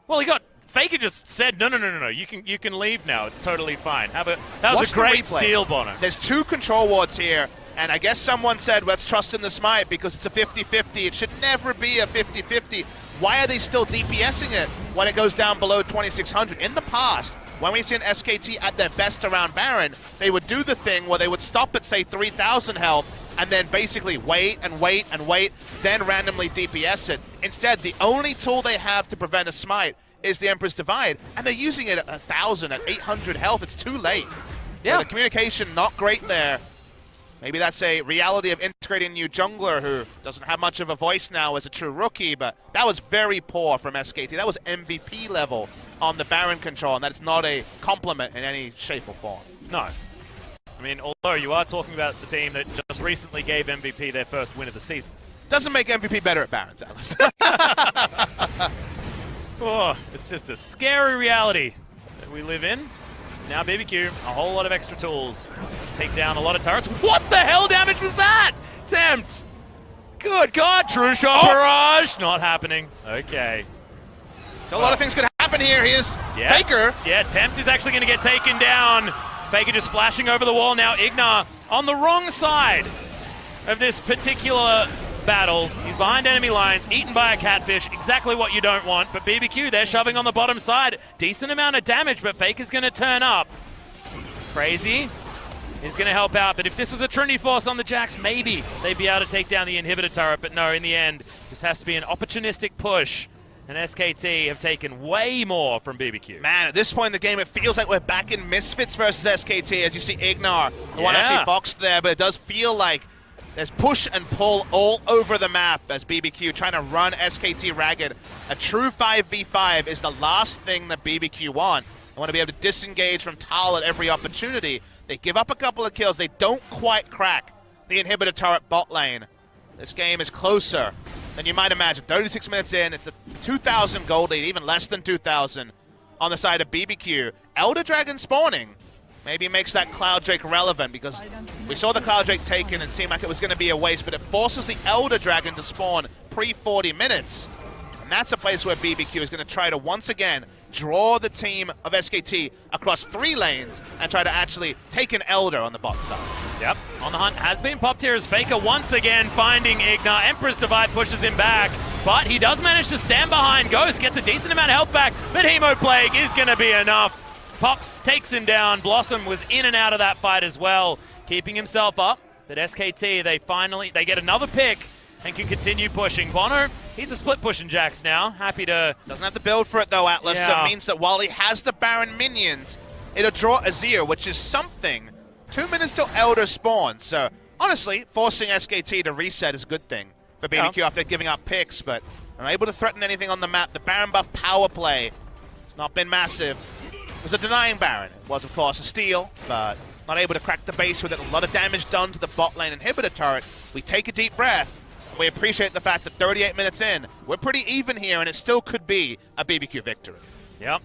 Well, Faker just said, no, you can leave now. It's totally fine. That was a great steal, Bono. There's 2 control wards here. And I guess someone said, let's trust in the Smite because it's a 50-50. It should never be a 50-50. Why are they still DPSing it when it goes down below 2,600? In the past, when we've seen SKT at their best around Baron, they would do the thing where they would stop at, say, 3,000 health and then basically wait, then randomly DPS it. Instead, the only tool they have to prevent a Smite is the Emperor's Divide, and they're using it at 1,000, at 800 health. It's too late. Yeah. So the communication, not great there. Maybe that's a reality of integrating a new jungler who doesn't have much of a voice now as a true rookie, but that was very poor from SKT. That was MVP level on the Baron control, and that's not a compliment in any shape or form. No. I mean, although you are talking about the team that just recently gave MVP their first win of the season. Doesn't make MVP better at Barons, Alice. Oh, it's just a scary reality that we live in. Now BBQ, a whole lot of extra tools. Take down a lot of turrets. What the hell damage was that? Tempt. Good God, True Shot Barrage. Not happening. Okay. Still a lot of things could happen here. Here's Faker. Yeah, Tempt is actually going to get taken down. Faker just flashing over the wall now. Ignar on the wrong side of this particular battle. He's behind enemy lines, eaten by a catfish. Exactly what you don't want. But BBQ, they're shoving on the bottom side. Decent amount of damage, but Faker's going to turn up. Crazy is going to help out. But if this was a Trinity Force on the Jax, maybe they'd be able to take down the inhibitor turret. But no, in the end, this has to be an opportunistic push. And SKT have taken way more from BBQ. Man, at this point in the game, it feels like we're back in Misfits versus SKT as you see Ignar, the one actually boxed there. But it does feel like there's push and pull all over the map as BBQ trying to run SKT ragged. A true 5v5 is the last thing that BBQ want. They want to be able to disengage from Tal at every opportunity. They give up a couple of kills. They don't quite crack the inhibitor turret bot lane. This game is closer than you might imagine. 36 minutes in, it's a 2,000 gold lead, even less than 2,000 on the side of BBQ. Elder Dragon spawning maybe makes that Cloud Drake relevant because we saw the Cloud Drake taken and seemed like it was going to be a waste, but it forces the Elder Dragon to spawn pre-40 minutes. And that's a place where BBQ is going to try to once again draw the team of SKT across 3 lanes and try to actually take an Elder on the bot side. Yep, on the hunt has been popped here as Faker once again finding Ignar. Emperor's Divide pushes him back, but he does manage to stand behind Ghost, gets a decent amount of health back, but Hemo Plague is going to be enough. Pops takes him down. Blossom was in and out of that fight as well. keeping himself up. But SKT, they get another pick and can continue pushing. Bono, he's a split pushing Jax now. Happy to... Doesn't have to build for it though, Atlas. Yeah. So it means that while he has the Baron minions, it'll draw Azir, which is something. 2 minutes till Elder spawns. So honestly, forcing SKT to reset is a good thing for BBQ after giving up picks, but unable to threaten anything on the map. The Baron buff power play has not been massive. It was a denying Baron. It was, of course, a steal, but not able to crack the base with it. A lot of damage done to the bot lane inhibitor turret. We take a deep breath. We appreciate the fact that 38 minutes in, we're pretty even here, and it still could be a BBQ victory. Yep.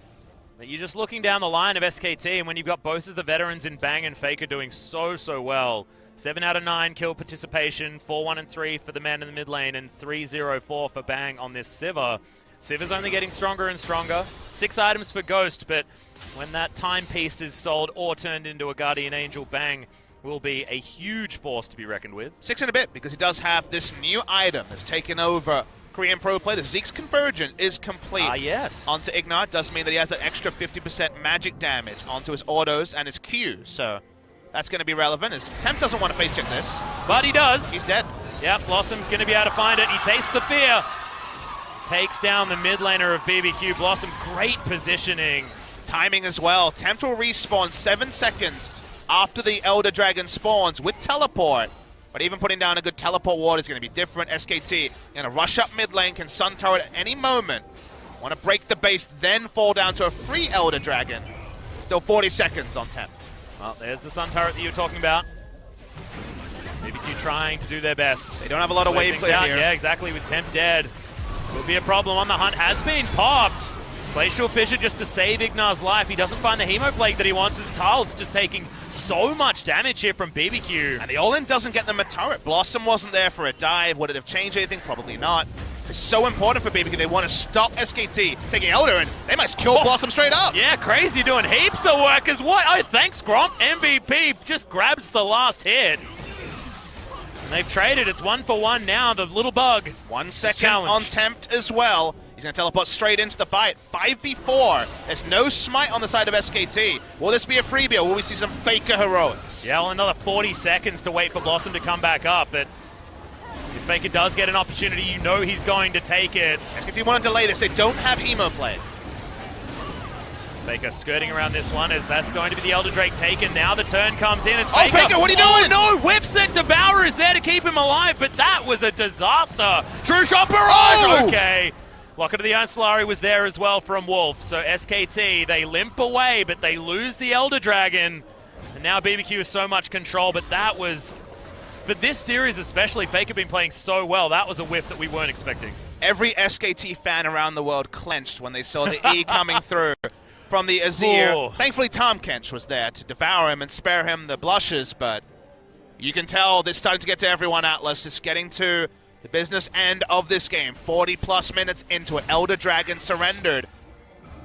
But you're just looking down the line of SKT, and when you've got both of the veterans in Bang and Faker doing so well, 7 out of 9 kill participation, 4-1 and 3 for the man in the mid lane, and 3-0-4 for Bang on this Sivir. Sivir's only getting stronger and stronger. 6 items for Ghost, but when that timepiece is sold or turned into a Guardian Angel, Bang will be a huge force to be reckoned with. 6 and a bit, because he does have this new item that's taken over Korean Pro play. The Zeke's Convergent is complete. Yes. Onto Ignite does mean that he has an extra 50% magic damage onto his autos and his Q, so that's going to be relevant. As Temp doesn't want to face check this. But he does. He's dead. Yep, Blossom's going to be able to find it. He tastes the fear. Takes down the mid laner of BBQ. Blossom, great positioning. Timing as well. Tempt will respawn 7 seconds after the Elder Dragon spawns with teleport. But even putting down a good teleport ward is going to be different. SKT going to rush up mid lane, can Sun Turret at any moment. Want to break the base, then fall down to a free Elder Dragon. Still 40 seconds on Tempt. Well, there's the Sun Turret that you were talking about. BBQ trying to do their best. They don't have a lot of wave clear here. Yeah, exactly, with Tempt dead. Will be a problem on the hunt. Has been popped. Glacial Fissure just to save Ignar's life. He doesn't find the Hemo Plague that he wants, as Tal's just taking so much damage here from BBQ. And the all-in doesn't get them a turret. Blossom wasn't there for a dive. Would it have changed anything? Probably not. It's so important for BBQ. They want to stop SKT taking Elder, and they must kill Blossom straight up. Yeah, crazy, doing heaps of work as what? Oh, thanks, Gromp. MVP just grabs the last hit. And they've traded. It's 1 for 1 now. The little bug. 1 second on Tempt as well. He's going to teleport straight into the fight. 5v4. There's no smite on the side of SKT. Will this be a freebie, or will we see some Faker heroics? Yeah, well, another 40 seconds to wait for Blossom to come back up. But if Faker does get an opportunity, you know he's going to take it. SKT want to delay this. They don't have Hemo Plague. Faker skirting around this one, as that's going to be the Elder Drake taken. Now the turn comes in. It's Faker. Oh, Faker, what are you doing? Oh, no! Whipset Devourer is there to keep him alive, but that was a disaster. True Shot Barrage! Oh! Okay. Locket of the Ancillary was there as well from Wolf. So SKT, they limp away, but they lose the Elder Dragon. And now BBQ has so much control, but that was, for this series especially, Faker been playing so well. That was a whiff that we weren't expecting. Every SKT fan around the world clenched when they saw the E coming through from the Azir. Oh. Thankfully, Tom Kench was there to devour him and spare him the blushes, but you can tell this is starting to get to everyone, Atlas. It's getting to the business end of this game. 40-plus minutes into it. Elder Dragon surrendered.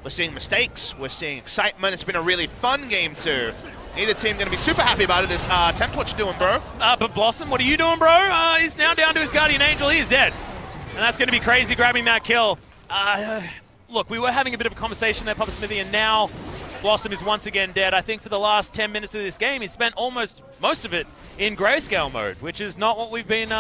We're seeing mistakes. We're seeing excitement. It's been a really fun game, too. Neither team going to be super happy about it. Is Tempt, what you doing, bro? But Blossom, what are you doing, bro? He's now down to his Guardian Angel. He's dead. And that's going to be crazy, grabbing that kill. Look, we were having a bit of a conversation there, Papa Smithy, and now Blossom is once again dead. I think for the last 10 minutes of this game, he spent almost most of it in grayscale mode, which is not what we've been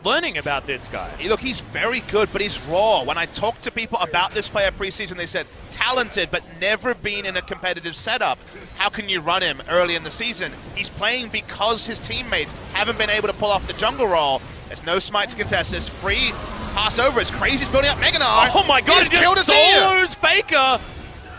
learning about this guy. Look, he's very good, but he's raw. When I talked to people about this player preseason, they said, talented, but never been in a competitive setup. How can you run him early in the season? He's playing because his teammates haven't been able to pull off the jungle role. There's no smite to contest. There's free pass over as Crazy's building up Meganar. Oh my god, he just killed Azir. Solos Faker.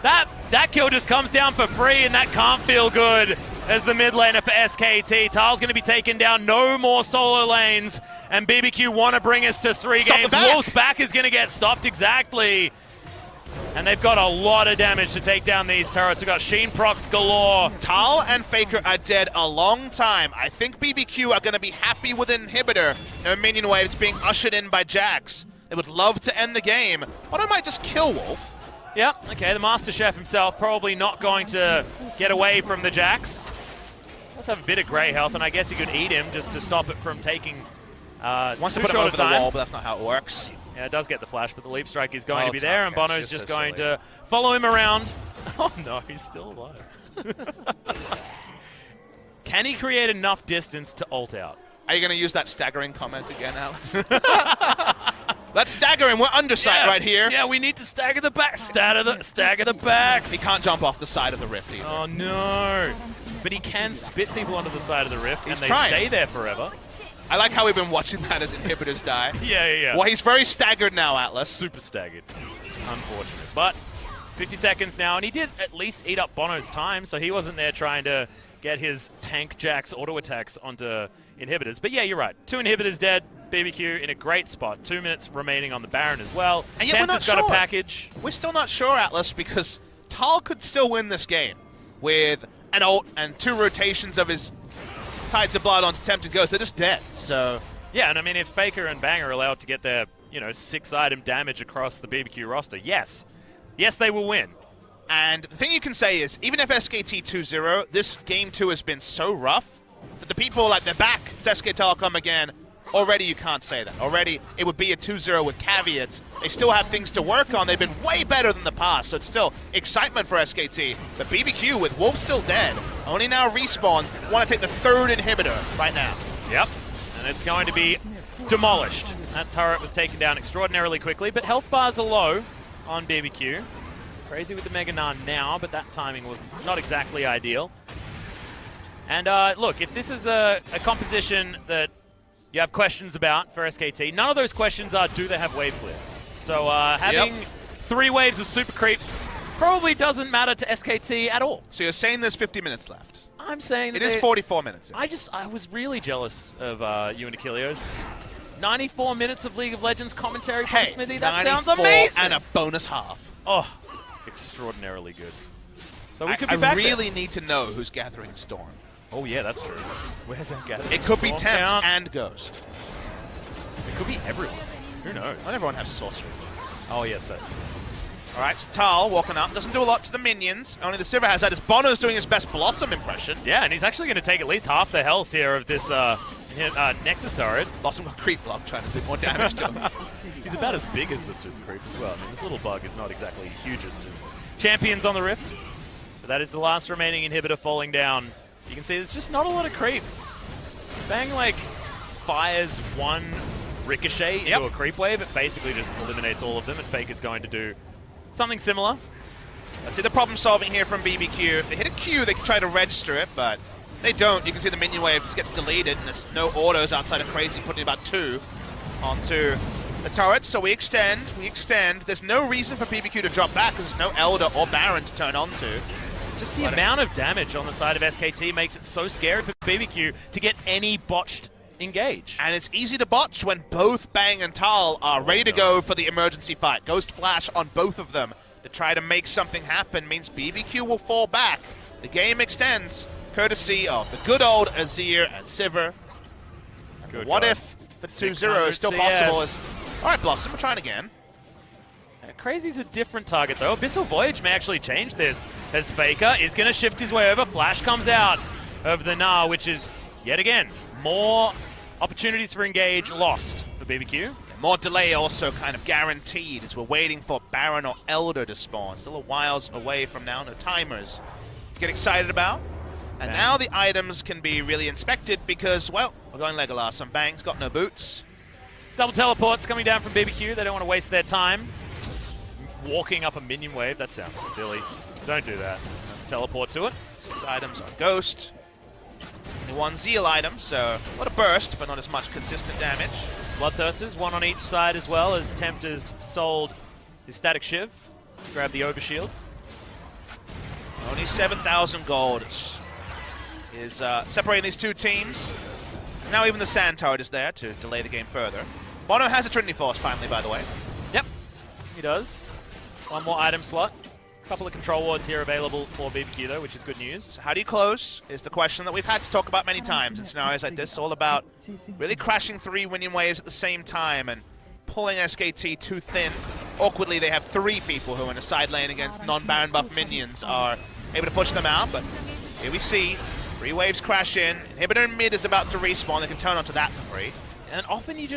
That kill just comes down for free, and that can't feel good as the mid laner for SKT. Tal's going to be taken down. No more solo lanes, and BBQ want to bring us to 3 games. Wolf's back is going to get stopped, exactly. And they've got a lot of damage to take down these turrets. We've got Sheen procs galore. Tal and Faker are dead a long time. I think BBQ are going to be happy with an inhibitor. No minion wave. It's being ushered in by Jax. They would love to end the game, but I might just kill Wolf. Yep, okay, the Master Chef himself probably not going to get away from the Jax. Does have a bit of grey health, and I guess he could eat him just to stop it from taking wants to put him over the wall, but that's not how it works. Yeah, it does get the flash, but the leap strike is going to be there, and Bono's just going to follow him around. Oh no, he's still alive. Can he create enough distance to ult out? Are you going to use that staggering comment again, Alice? Let's stagger him. We're underside right here. Yeah, we need to stagger the back. Stagger the backs. He can't jump off the side of the rift either. Oh, no. But he can spit people onto the side of the rift, and they trying. stay there forever. I like how we've been watching that as inhibitors die. Yeah. Well, he's very staggered now, Atlas. Super staggered. Unfortunate. But 50 seconds now, and he did at least eat up Bono's time, so he wasn't there trying to get his tank jacks auto attacks onto inhibitors. But yeah, you're right. 2 inhibitors dead. BBQ in a great spot. 2 minutes remaining on the Baron as well. And yet we're not got sure. a package. We're still not sure, Atlas, because Tal could still win this game with an ult and 2 rotations of his Tides of Blood onto Tempted Ghost. They're just dead, so... Yeah, and I mean, if Faker and Bang are allowed to get their, 6-item damage across the BBQ roster, yes, they will win. And the thing you can say is, even if SKT 2-0, this Game 2 has been so rough that the people, they're back to SK Telecom again. Already you can't say that. Already it would be a 2-0 with caveats. They still have things to work on. They've been way better than the past, so it's still excitement for SKT. But BBQ, with Wolf still dead, only now respawns, want to take the 3rd inhibitor right now. Yep, and it's going to be demolished. That turret was taken down extraordinarily quickly, but health bars are low on BBQ. Crazy with the Mega Gnar now, but that timing was not exactly ideal. And look, if this is a composition that you have questions about for SKT, none of those questions are, do they have wave clear? So having 3 waves of super creeps probably doesn't matter to SKT at all. So you're saying there's 50 minutes left? I'm saying that it is 44 minutes. I was really jealous of you and Achilleos. 94 minutes of League of Legends commentary from Smithy. That sounds amazing. And a bonus half. Oh, extraordinarily good. So we could be back I really need to know who's gathering Storm. Oh yeah, that's true. Where's that gathering? It could be Storm Tempt count? and Ghost. It could be everyone. Who knows? Not everyone has Sorcery. Oh yes, that's All right, so Tal walking up. Doesn't do a lot to the minions. Only the Sivir has that as Bono's doing his best Blossom impression. Yeah, and he's actually going to take at least half the health here of this Nexus turret. Blossom got creep block trying to do more damage to him. He's about as big as the super creep as well. I mean, this little bug is not exactly hugest to champions on the Rift. But that is the last remaining inhibitor falling down. You can see there's just not a lot of creeps. Bang, fires one ricochet into a creep wave. It basically just eliminates all of them, and Faker's going to do something similar. Let's see the problem solving here from BBQ. If they hit a Q, they can try to register it, but they don't. You can see the minion wave just gets deleted, and there's no autos outside of Crazy putting about 2 onto the turrets. So we extend. There's no reason for BBQ to drop back because there's no Elder or Baron to turn onto. Just the amount of damage on the side of SKT makes it so scary for BBQ to get any botched engage. And it's easy to botch when both Bang and Tal are ready to go for the emergency fight. Ghost Flash on both of them to try to make something happen means BBQ will fall back. The game extends, courtesy of the good old Azir and Sivir. What if the 2-0 is still possible? All right, Blossom, we're trying again. Crazy's a different target, though. Abyssal Voyage may actually change this, as Faker is going to shift his way over. Flash comes out of the Gnar, which is, yet again, more opportunities for engage lost for BBQ. More delay also kind of guaranteed as we're waiting for Baron or Elder to spawn. Still a whiles away from now, no timers to get excited about. And now the items can be really inspected because, well, we're going Legolas on Bang's got no boots. Double teleports coming down from BBQ. They don't want to waste their time walking up a minion wave. That sounds silly. Don't do that. Let's teleport to it. 6 items on Ghost. Only 1 Zeal item, so a lot of burst, but not as much consistent damage. Bloodthirsters, 1 on each side as well, as Tempter's sold his Static Shiv. Grab the Overshield. Only 7,000 gold is separating these 2 teams. Now even the Sand Turret is there to delay the game further. Bono has a Trinity Force finally, by the way. Yep, he does. 1 more item slot. A couple of control wards here available for BBQ, though, which is good news. So how do you close is the question that we've had to talk about many times in scenarios like this. All about really crashing 3 minion waves at the same time and pulling SKT too thin. Awkwardly, they have 3 people who in a side lane against non-Baron buff minions are able to push them out, but here we see 3 waves crash in. Inhibitor in mid is about to respawn. They can turn onto that for free. And often you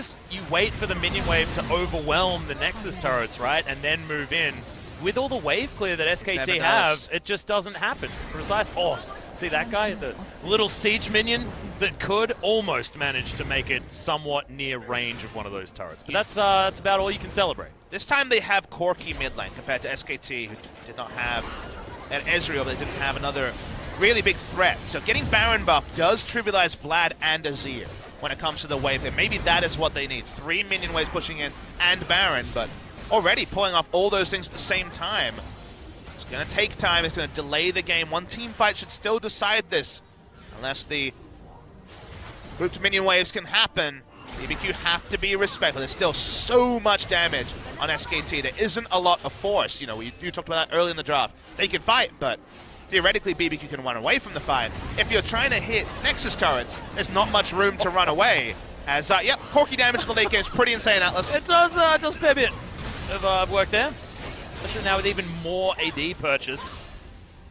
wait for the minion wave to overwhelm the Nexus turrets, right? And then move in. with all the wave clear that SKT have, it just doesn't happen. Precise. Oh, see that guy? The little siege minion that could almost manage to make it somewhat near range of one of those turrets. But that's about all you can celebrate. This time they have Corki mid lane compared to SKT, who did not have, and Ezreal, they didn't have another really big threat. So getting Baron buff does trivialize Vlad and Azir when it comes to the wave hit. Maybe that is what they need. 3 minion waves pushing in and Baron, but already pulling off all those things at the same time. It's going to take time. It's going to delay the game. One team fight should still decide this. Unless the grouped minion waves can happen, BBQ have to be respectful. There's still so much damage on SKT. There isn't a lot of force. You know, you talked about that early in the draft. They can fight, but theoretically BBQ can run away from the fight. If you're trying to hit Nexus turrets, there's not much room to run away. As, yep, Corki damage in the late game is pretty insane, Atlas. It does just a fair bit of work there. Especially now with even more AD purchased.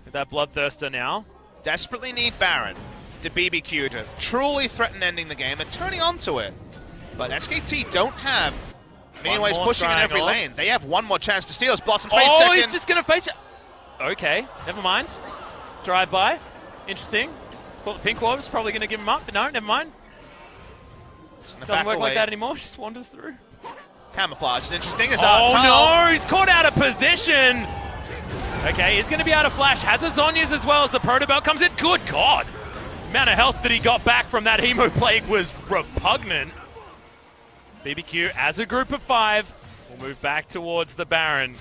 With that Bloodthirster now. Desperately need Baron to BBQ to truly threaten ending the game. They're turning onto it. But SKT don't have many ways pushing in every lane. They have one more chance to steal as Blossom's face Oh, he's just going to face it. Okay, never mind. Drive by. Interesting. Thought the pink wall was probably going to give him up, but no, never mind. Doesn't work like that anymore, just wanders through. Camouflage is interesting. Oh no, he's caught out of position. Okay, he's going to be out of flash. Has a Zhonya's as well as the Protobelt comes in. Good God. The amount of health that he got back from that Hemo Plague was repugnant. BBQ, as a group of 5, will move back towards the Baron.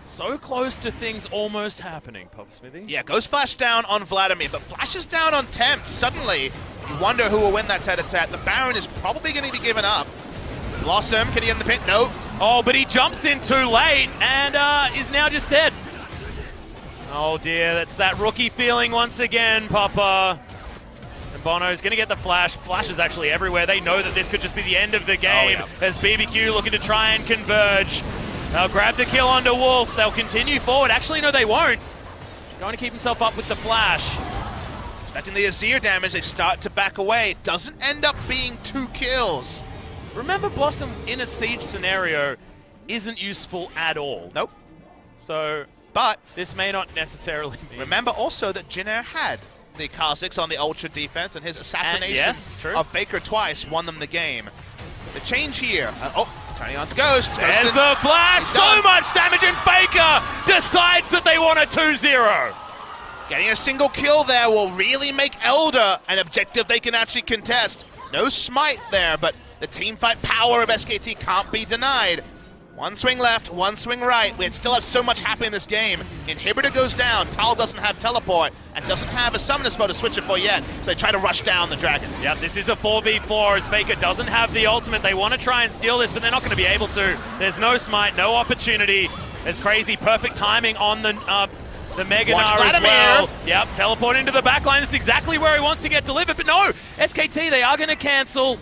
So close to things almost happening, Pop Smithy. Yeah, goes flash down on Vladimir, but flashes down on Tempt. Suddenly, you wonder who will win that tete-a-tete. The Baron is probably going to be given up. Blossom, can he get in the pit? No. Oh, but he jumps in too late and is now just dead. Oh dear, that's that rookie feeling once again, Papa. And Bono's going to get the flash. Flash is actually everywhere. They know that this could just be the end of the game as BBQ looking to try and converge. They'll grab the kill onto Wolf. They'll continue forward. Actually, no, they won't. He's going to keep himself up with the flash. Expecting the Azir damage, they start to back away. It doesn't end up being 2 kills. Remember, Blossom in a siege scenario isn't useful at all. Nope. So, but this may not necessarily be. Remember also that Jinair had the Kha'Zix on the Ultra defense, and his assassination of Faker twice won them the game. The change here. Turning on to Ghost. There's the flash. So much damage, and Faker decides that they want a 2-0. Getting a single kill there will really make Elder an objective they can actually contest. No smite there, but the teamfight power of SKT can't be denied. One swing left, one swing right. We still have so much happening in this game. Inhibitor goes down. Tal doesn't have teleport and doesn't have a summoner spell to switch it for yet. So they try to rush down the dragon. Yep, this is a 4v4 as Faker doesn't have the ultimate. They want to try and steal this, but they're not going to be able to. There's no smite, no opportunity. It's crazy. Perfect timing on the Mega Gnar as well. Yep, teleport into the backline. That's exactly where he wants to get delivered. But no, SKT, they are going to cancel.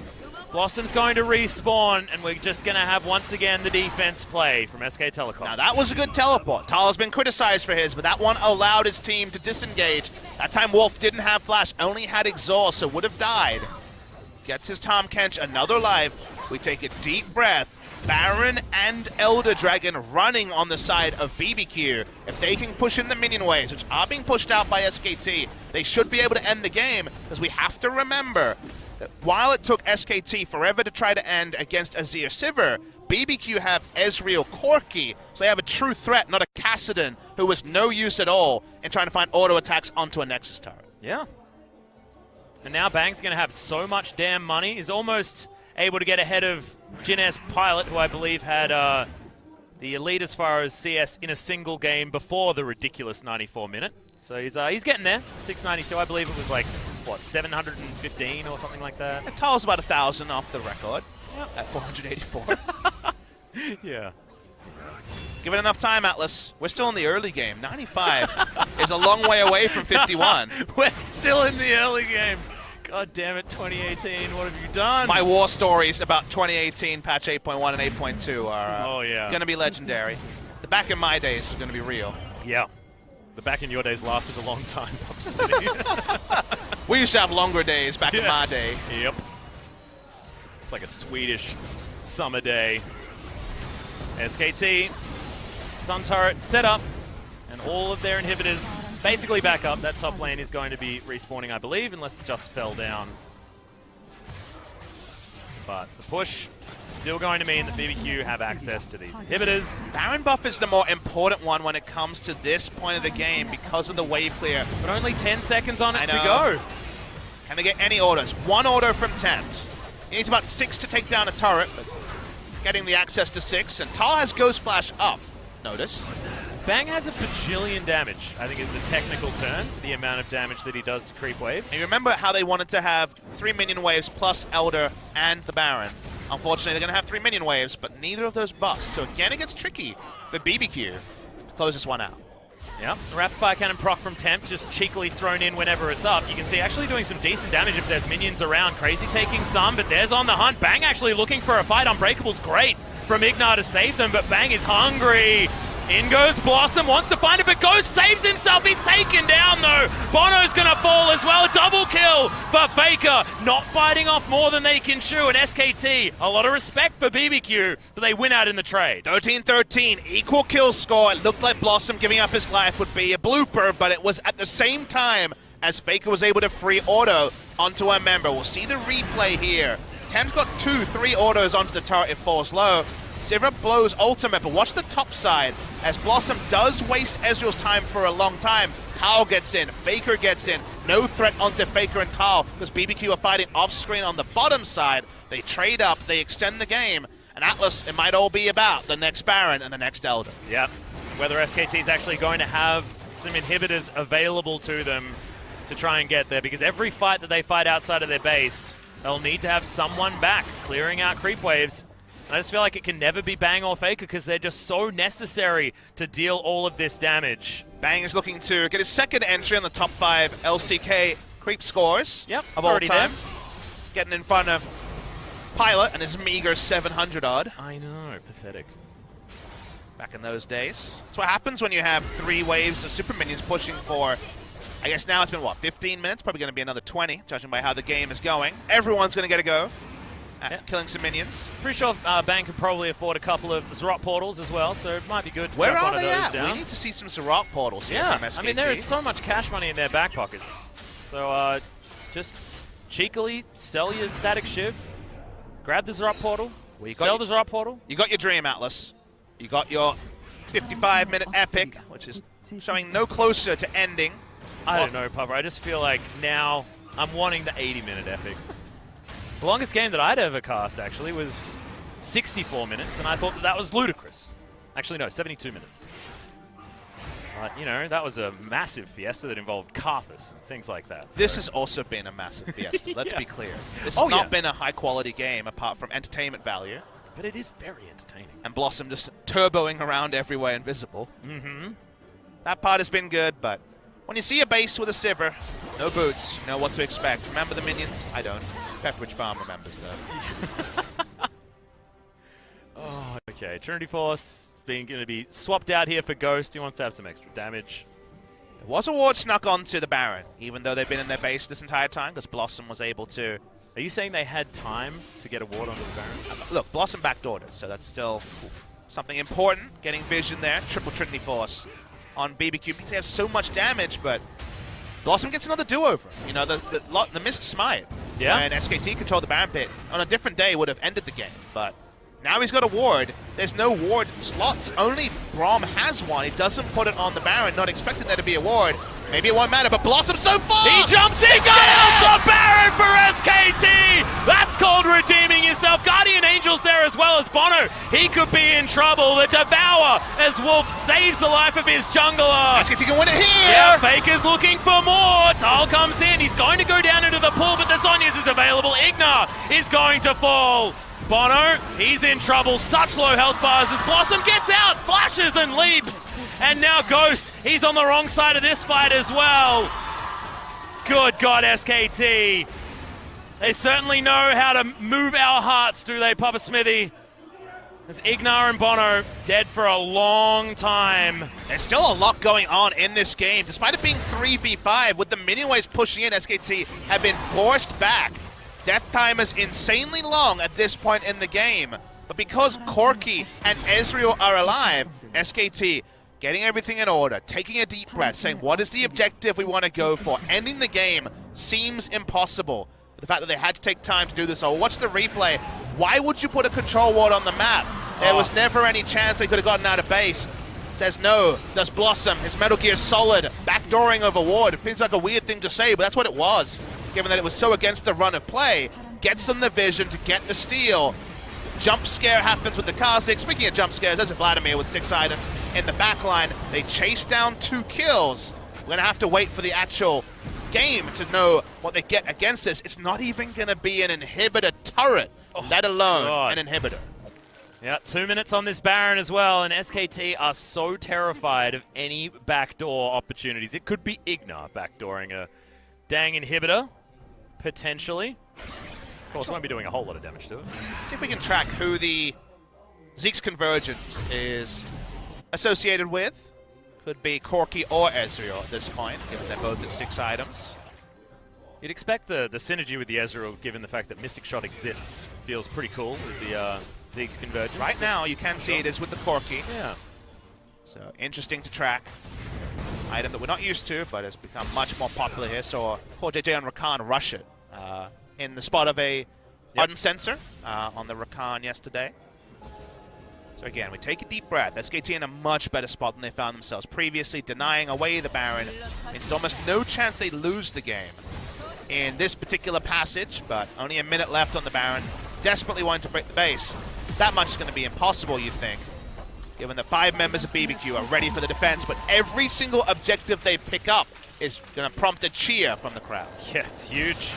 Blossom's going to respawn, and we're just going to have, once again, the defense play from SK Telecom. Now, that was a good teleport. Tal has been criticized for his, but that one allowed his team to disengage. That time, Wolf didn't have flash, only had exhaust, so would have died. Gets his Tahm Kench another life. We take a deep breath. Baron and Elder Dragon running on the side of BBQ. If they can push in the minion waves, which are being pushed out by SKT, they should be able to end the game, because we have to remember that while it took SKT forever to try to end against Azir Sivir, BBQ have Ezreal Corki, so they have a true threat, not a Kassadin, who was no use at all in trying to find auto attacks onto a Nexus turret. Yeah. And now Bang's going to have so much damn money. He's almost able to get ahead of Jinair's Pilot, who I believe had the elite as far as CS in a single game before the ridiculous 94-minute. So he's getting there. 692, I believe it was like, what, 715 or something like that? And Tal's about 1,000 off the record at 484. Yeah. Give it enough time, Atlas. We're still in the early game. 95 is a long way away from 51. We're still in the early game. God damn it, 2018, what have you done? My war stories about 2018 patch 8.1 and 8.2 are going to be legendary. The back in my days are going to be real. Yeah. The back in your days lasted a long time, We used to have longer days back in my day. Yep. It's like a Swedish summer day. SKT Sun turret set up, and all of their inhibitors basically back up. That top lane is going to be respawning, I believe, unless it just fell down. But the push is still going to mean that BBQ have access to these inhibitors. Baron buff is the more important one when it comes to this point of the game because of the wave clear. But only 10 seconds on it to go. Can they get any orders? One order from Thames. He needs about 6 to take down a turret, but getting the access to 6. And Tal has Ghost Flash up. Notice. Bang has a bajillion damage, I think is the technical term, for the amount of damage that he does to creep waves. And you remember how they wanted to have 3 minion waves plus Elder and the Baron. Unfortunately, they're going to have 3 minion waves, but neither of those buffs. So again, it gets tricky for BBQ to close this one out. Yep, rapid fire cannon proc from Temp, just cheekily thrown in whenever it's up. You can see actually doing some decent damage if there's minions around. Crazy taking some, but there's on the hunt. Bang actually looking for a fight. Unbreakable's great from Ignar to save them, but Bang is hungry. In goes Blossom, wants to find it, but Ghost saves himself. He's taken down, though. Bono's going to fall as well. A double kill for Faker. Not fighting off more than they can chew. And SKT, a lot of respect for BBQ, but they win out in the trade. 13-13, equal kill score. It looked like Blossom giving up his life would be a blooper, but it was at the same time as Faker was able to free auto onto a member. We'll see the replay here. Tem's got 2-3 autos onto the turret. It falls low. Sivir blows ultimate, but watch the top side. As Blossom does waste Ezreal's time for a long time, Tal gets in, Faker gets in. No threat onto Faker and Tal, because BBQ are fighting off-screen on the bottom side. They trade up, they extend the game, and Atlas, it might all be about the next Baron and the next Elder. Yep. Whether SKT is actually going to have some inhibitors available to them to try and get there, because every fight that they fight outside of their base, they'll need to have someone back, clearing out creep waves. I just feel like it can never be Bang or Faker because they're just so necessary to deal all of this damage. Bang is looking to get his second entry on the top 5 LCK creep scores of all time. Getting in front of Pilot and his meager 700 odd. I know, pathetic. Back in those days. That's what happens when you have 3 waves of super minions pushing for, I guess now it's been, what, 15 minutes? Probably going to be another 20, judging by how the game is going. Everyone's going to get a go at killing some minions. Pretty sure Bang could probably afford a couple of Zrot portals as well, so it might be good to Where jump are one of they those at? down. We need to see some Zrot portals here from SKT. I mean, there is so much cash money in their back pockets. So just cheekily sell your static Shiv, grab the Zrot portal, sell the Zrot portal. You got your dream, Atlas. You got your 55-minute epic, which is showing no closer to ending. I don't know, Pupper. I just feel like now I'm wanting the 80-minute epic. The longest game that I'd ever cast, actually, was 64 minutes, and I thought that was ludicrous. Actually, no, 72 minutes. But, you know, that was a massive fiesta that involved Karthus and things like that. This has also been a massive fiesta, let's be clear. This has not been a high-quality game, apart from entertainment value. But it is very entertaining. And Blossom just turboing around everywhere invisible. That part has been good, but when you see a base with a Sivir, no boots, you know what to expect. Remember the minions? I don't. Pepperidge Farm remembers though. Oh, okay. Trinity Force being going to be swapped out here for Ghost. He wants to have some extra damage. There was a ward snuck onto the Baron, even though they've been in their base this entire time, because Blossom was able to. Are you saying they had time to get a ward onto the Baron? Look, Blossom backdoored it, so that's still something important. Getting vision there. Triple Trinity Force on BBQ because they have so much damage, but Blossom gets another do-over. You know, the missed smite. Yeah. And SKT controlled the Baron pit. On a different day would have ended the game, but now he's got a ward. There's no ward slots. Only Braum has one. He doesn't put it on the Baron, not expecting there to be a ward. Maybe it won't matter, but Blossom so fast! He jumps in! Got Baron for SKT! That's called redeeming yourself. Guardian Angel's there as well as Bono. He could be in trouble. The Devour as Wolf saves the life of his jungler. SKT can win it here! Yeah, Faker's looking for more. Tal comes in. He's going to go down into the pool, but the Zhonya's is available. Ignar is going to fall. Bono, he's in trouble. Such low health bars as Blossom gets out, flashes and leaps. And now Ghost, he's on the wrong side of this fight as well. Good God, SKT. They certainly know how to move our hearts, do they, Papa Smithy? As Ignar and Bono dead for a long time. There's still a lot going on in this game. Despite it being 3v5, with the minion waves pushing in, SKT have been forced back. Death time is insanely long at this point in the game. But because Corki and Ezreal are alive, SKT getting everything in order, taking a deep breath, saying, what is the objective we want to go for? Ending the game seems impossible. The fact that they had to take time to do this. So watch the replay. Why would you put a control ward on the map? There was never any chance they could have gotten out of base. Says no, does Blossom, his Metal Gear Solid, backdooring over ward. It feels like a weird thing to say, but that's what it was, given that it was so against the run of play. Gets them the vision to get the steal. Jump scare happens with the Kha'Zix. Speaking of jump scares, there's a Vladimir with 6 items in the backline. They chase down 2 kills. We're gonna have to wait for the actual game to know what they get against this. It's not even gonna be an inhibitor turret, let alone an inhibitor. Yeah, 2 minutes on this Baron as well, and SKT are so terrified of any backdoor opportunities. It could be Igna backdooring a dang inhibitor, potentially. Of course, won't be doing a whole lot of damage to it. See if we can track who the Zeke's Convergence is associated with. Could be Corki or Ezreal at this point, given they're both at 6 items. You'd expect the synergy with the Ezreal, given the fact that Mystic Shot exists, feels pretty cool with the Zeke's Convergence. Right now, you can see it is with the Corki. Yeah. So, interesting to track. Item that we're not used to, but has become much more popular here. So, poor JJ on Rakan rush it in the spot of a unsensor on the Rakan yesterday. So again, we take a deep breath. SKT in a much better spot than they found themselves previously, denying away the Baron. It's almost no chance they lose the game in this particular passage, but only a minute left on the Baron. Desperately wanting to break the base. That much is going to be impossible, you think, given that 5 members of BBQ are ready for the defense, but every single objective they pick up is going to prompt a cheer from the crowd. Yeah, it's huge.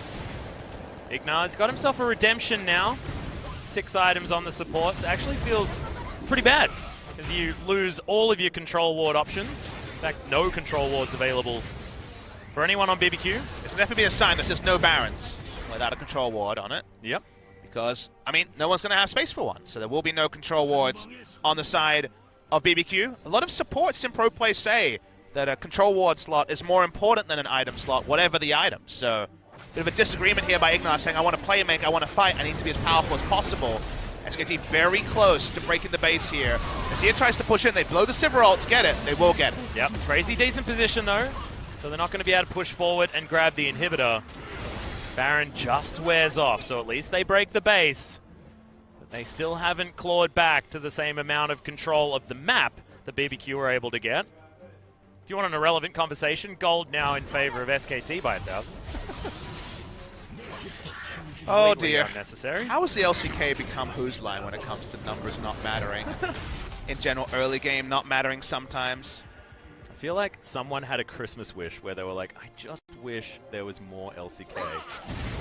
Ignar's got himself a redemption now. 6 items on the supports. Actually feels pretty bad, because you lose all of your control ward options. In fact, no control wards available for anyone on BBQ. It's going to definitely be a sign that says no Barons without a control ward on it. Yep. Because, I mean, no one's going to have space for one, so there will be no control wards on the side of BBQ. A lot of supports in pro play say that a control ward slot is more important than an item slot, whatever the item. So, bit of a disagreement here by Ignar saying, I want to play make, I want to fight, I need to be as powerful as possible. SKT very close to breaking the base here. As he tries to push in, they blow the Sivir ult to get it. They will get it. Yep, crazy decent position though. So they're not going to be able to push forward and grab the inhibitor. Baron just wears off, so at least they break the base. But they still haven't clawed back to the same amount of control of the map that BBQ were able to get. If you want an irrelevant conversation, gold now in favor of SKT by 1,000. Oh dear. Unnecessary. How has the LCK become whose line when it comes to numbers not mattering? In general, early game not mattering sometimes. I feel like someone had a Christmas wish where they were like, I just wish there was more LCK.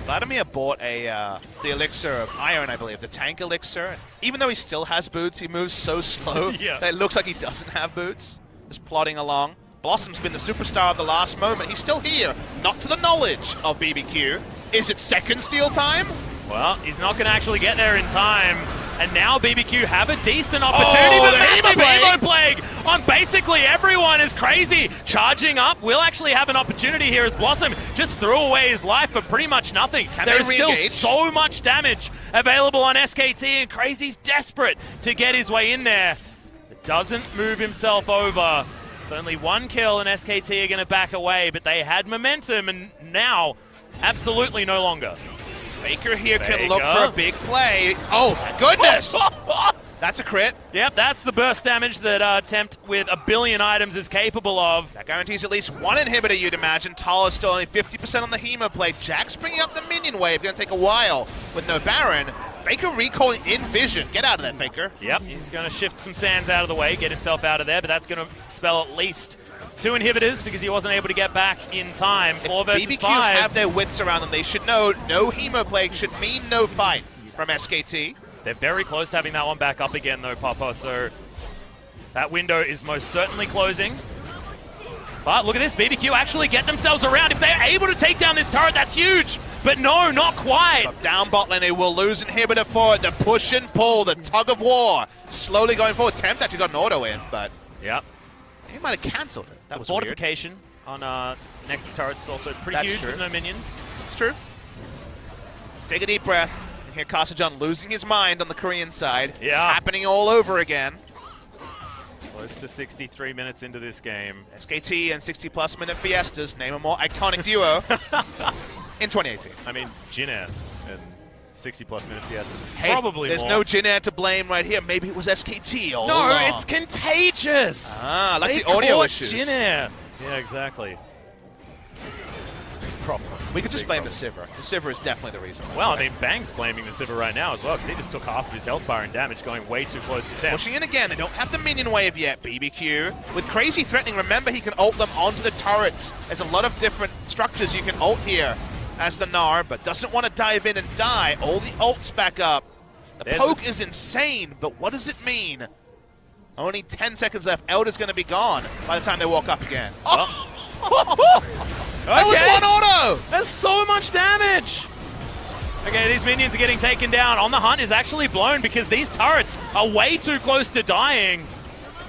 Vladimir bought the elixir of Iron, I believe, the tank elixir. Even though he still has boots, he moves so slow that it looks like he doesn't have boots. Just plodding along. Blossom's been the superstar of the last moment. He's still here, not to the knowledge of BBQ. Is it second steal time? Well, he's not going to actually get there in time. And now BBQ have a decent opportunity, but massive Evo Plague on basically everyone is crazy. Charging up, will actually have an opportunity here as Blossom just threw away his life for pretty much nothing. There is still so much damage available on SKT, and Crazy's desperate to get his way in there. It doesn't move himself over. It's only 1 kill, and SKT are going to back away, but they had momentum, and now absolutely no longer. Faker here can look for a big play. Oh, goodness! That's a crit. Yep, that's the burst damage that Tempt with a billion items is capable of. That guarantees at least 1 inhibitor, you'd imagine. Tala's still only 50% on the Hemo play. Jack's bringing up the minion wave. Going to take a while with no Baron. Faker recalling in vision. Get out of there, Faker. Yep, he's going to shift some sands out of the way, get himself out of there, but that's going to spell at least 2 inhibitors because he wasn't able to get back in time. 4 versus 5. BBQ have their wits around them. They should know no Hemo Plague should mean no fight from SKT. They're very close to having that one back up again though, Papa, so that window is most certainly closing. But look at this, BBQ actually get themselves around. If they're able to take down this turret, that's huge. But no, not quite. But down bot lane, they will lose inhibitor for it. The push and pull, the tug of war. Slowly going forward. Tempt actually got an auto in, but yep. He might have cancelled it. That was fortification weird. On Nexus turrets is also pretty huge with no minions. It's true. Take a deep breath. Here, Kasajan losing his mind on the Korean side. Yeah. It's happening all over again. Close to 63 minutes into this game. SKT and 60-plus minute Fiestas name a more iconic duo in 2018. I mean, Jinair and 60-plus minute Fiestas is Hey, probably there's more. no Jinair to blame right here. Maybe it was SKT all No, along. it's contagious. Ah, like They the audio caught issues. Jinair. Yeah, exactly. It's a problem. We could just Big blame problem. the Sivir. The Sivir is definitely the reason. Well, I mean, Bang's blaming the Sivir right now as well, because he just took half of his health bar and damage, going way too close to 10. Pushing in again. They don't have the minion wave yet. BBQ with crazy threatening. Remember, he can ult them onto the turrets. There's a lot of different structures you can ult here as the Gnar, but doesn't want to dive in and die. All the ults back up. The poke is insane, but what does it mean? Only 10 seconds left. Elder's going to be gone by the time they walk up again. Oh! That was one auto! That's so much damage! Okay, these minions are getting taken down. On the Hunt is actually blown because these turrets are way too close to dying.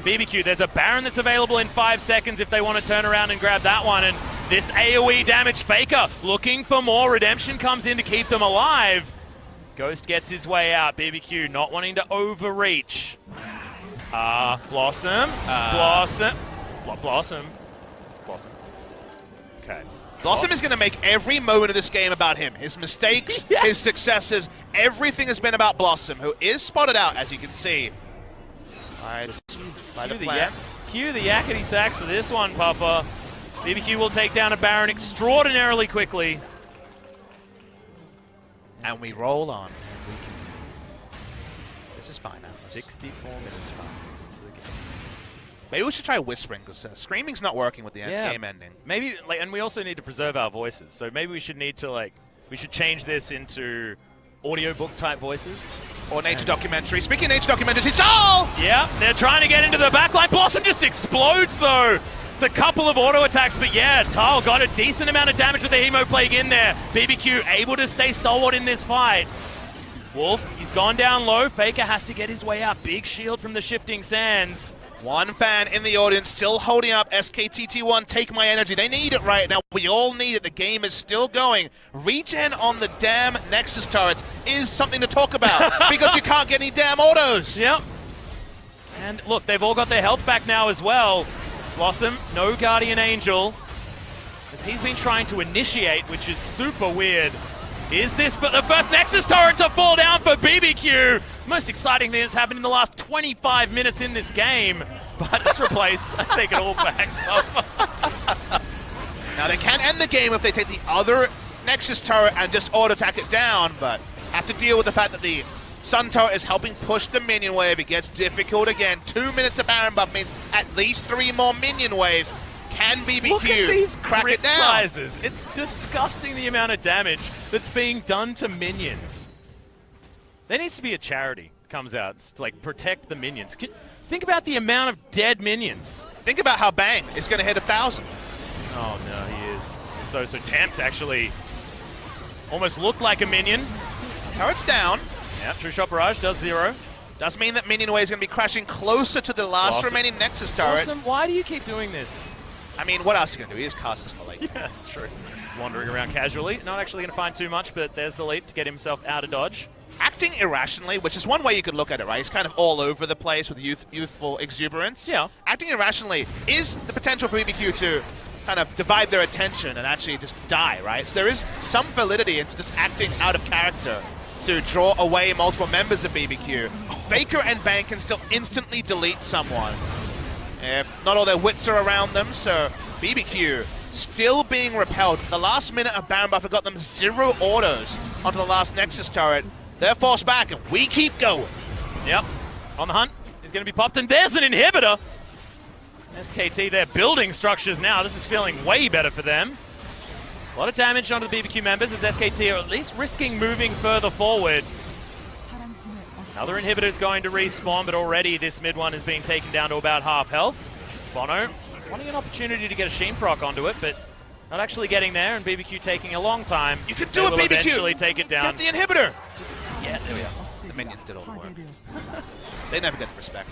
BBQ, there's a Baron that's available in 5 seconds if they want to turn around and grab that one. And this AoE damage Faker looking for more. Redemption comes in to keep them alive. Ghost gets his way out. BBQ not wanting to overreach. Blossom. Blossom. Okay. Blossom is going to make every moment of this game about him. His mistakes, his successes, everything has been about Blossom, who is spotted out, as you can see. By the plan. Cue the yakety sacks for this one, Papa. BBQ will take down a Baron extraordinarily quickly. And we roll on. This is fine now. 64 minutes. This is fine. Maybe we should try whispering, because screaming's not working with the game ending. Maybe, and we also need to preserve our voices. So maybe we should change this into audiobook type voices. Or nature documentary. Speaking of nature documentaries, it's all! Yeah, they're trying to get into the backline. Blossom just explodes, though. It's a couple of auto attacks, but yeah, Tal got a decent amount of damage with the Hemo Plague in there. BBQ able to stay stalwart in this fight. Wolf, he's gone down low. Faker has to get his way out. Big shield from the Shifting Sands. One fan in the audience still holding up SKTT1, take my energy. They need it right now. We all need it. The game is still going. Regen on the damn Nexus turrets is something to talk about because you can't get any damn autos. Yep. And look, they've all got their health back now as well. Blossom, no Guardian Angel, as he's been trying to initiate, which is super weird. Is this for the first Nexus turret to fall down for BBQ? Most exciting thing that's happened in the last 25 minutes in this game, but it's replaced. I take it all back. Now they can end the game if they take the other Nexus turret and just auto-attack it down, but have to deal with the fact that the Sun turret is helping push the minion wave. It gets difficult again. 2 minutes of Baron buff means at least 3 more minion waves. Can BBQ Look at these crack crit it down? sizes. It's disgusting the amount of damage that's being done to minions. There needs to be a charity that comes out to protect the minions. Think about the amount of dead minions. Think about how Bang is going to hit 1,000. Oh no, he is. So Tempt actually almost looked like a minion. Turret's down. Yeah, True Shot Barrage does 0. Does mean that minion wave is going to be crashing closer to the last remaining Nexus turret. Awesome. Why do you keep doing this? I mean, what else is he going to do? He is Cosmic Slate. Yeah, that's true. Wandering around casually. Not actually going to find too much, but there's the leap to get himself out of dodge. Acting irrationally, which is one way you could look at it, right? He's kind of all over the place with youthful exuberance. Yeah. Acting irrationally is the potential for BBQ to kind of divide their attention and actually just die, right? So there is some validity into just acting out of character to draw away multiple members of BBQ. Faker and Bang can still instantly delete someone if not all their wits are around them, so BBQ still being repelled. The last minute of Baron Buffer got them 0 autos onto the last Nexus turret. They're forced back, and we keep going. Yep. On the Hunt. He's going to be popped, and there's an inhibitor. SKT, they're building structures now. This is feeling way better for them. A lot of damage onto the BBQ members as SKT are at least risking moving further forward. Another inhibitor is going to respawn, but already this mid one is being taken down to about half health. Bono wanting an opportunity to get a Sheen proc onto it, but not actually getting there, and BBQ taking a long time. You can do it, BBQ! Eventually take it down. Get the inhibitor! Yeah, there we are. The minions did all the work. They never get the respect.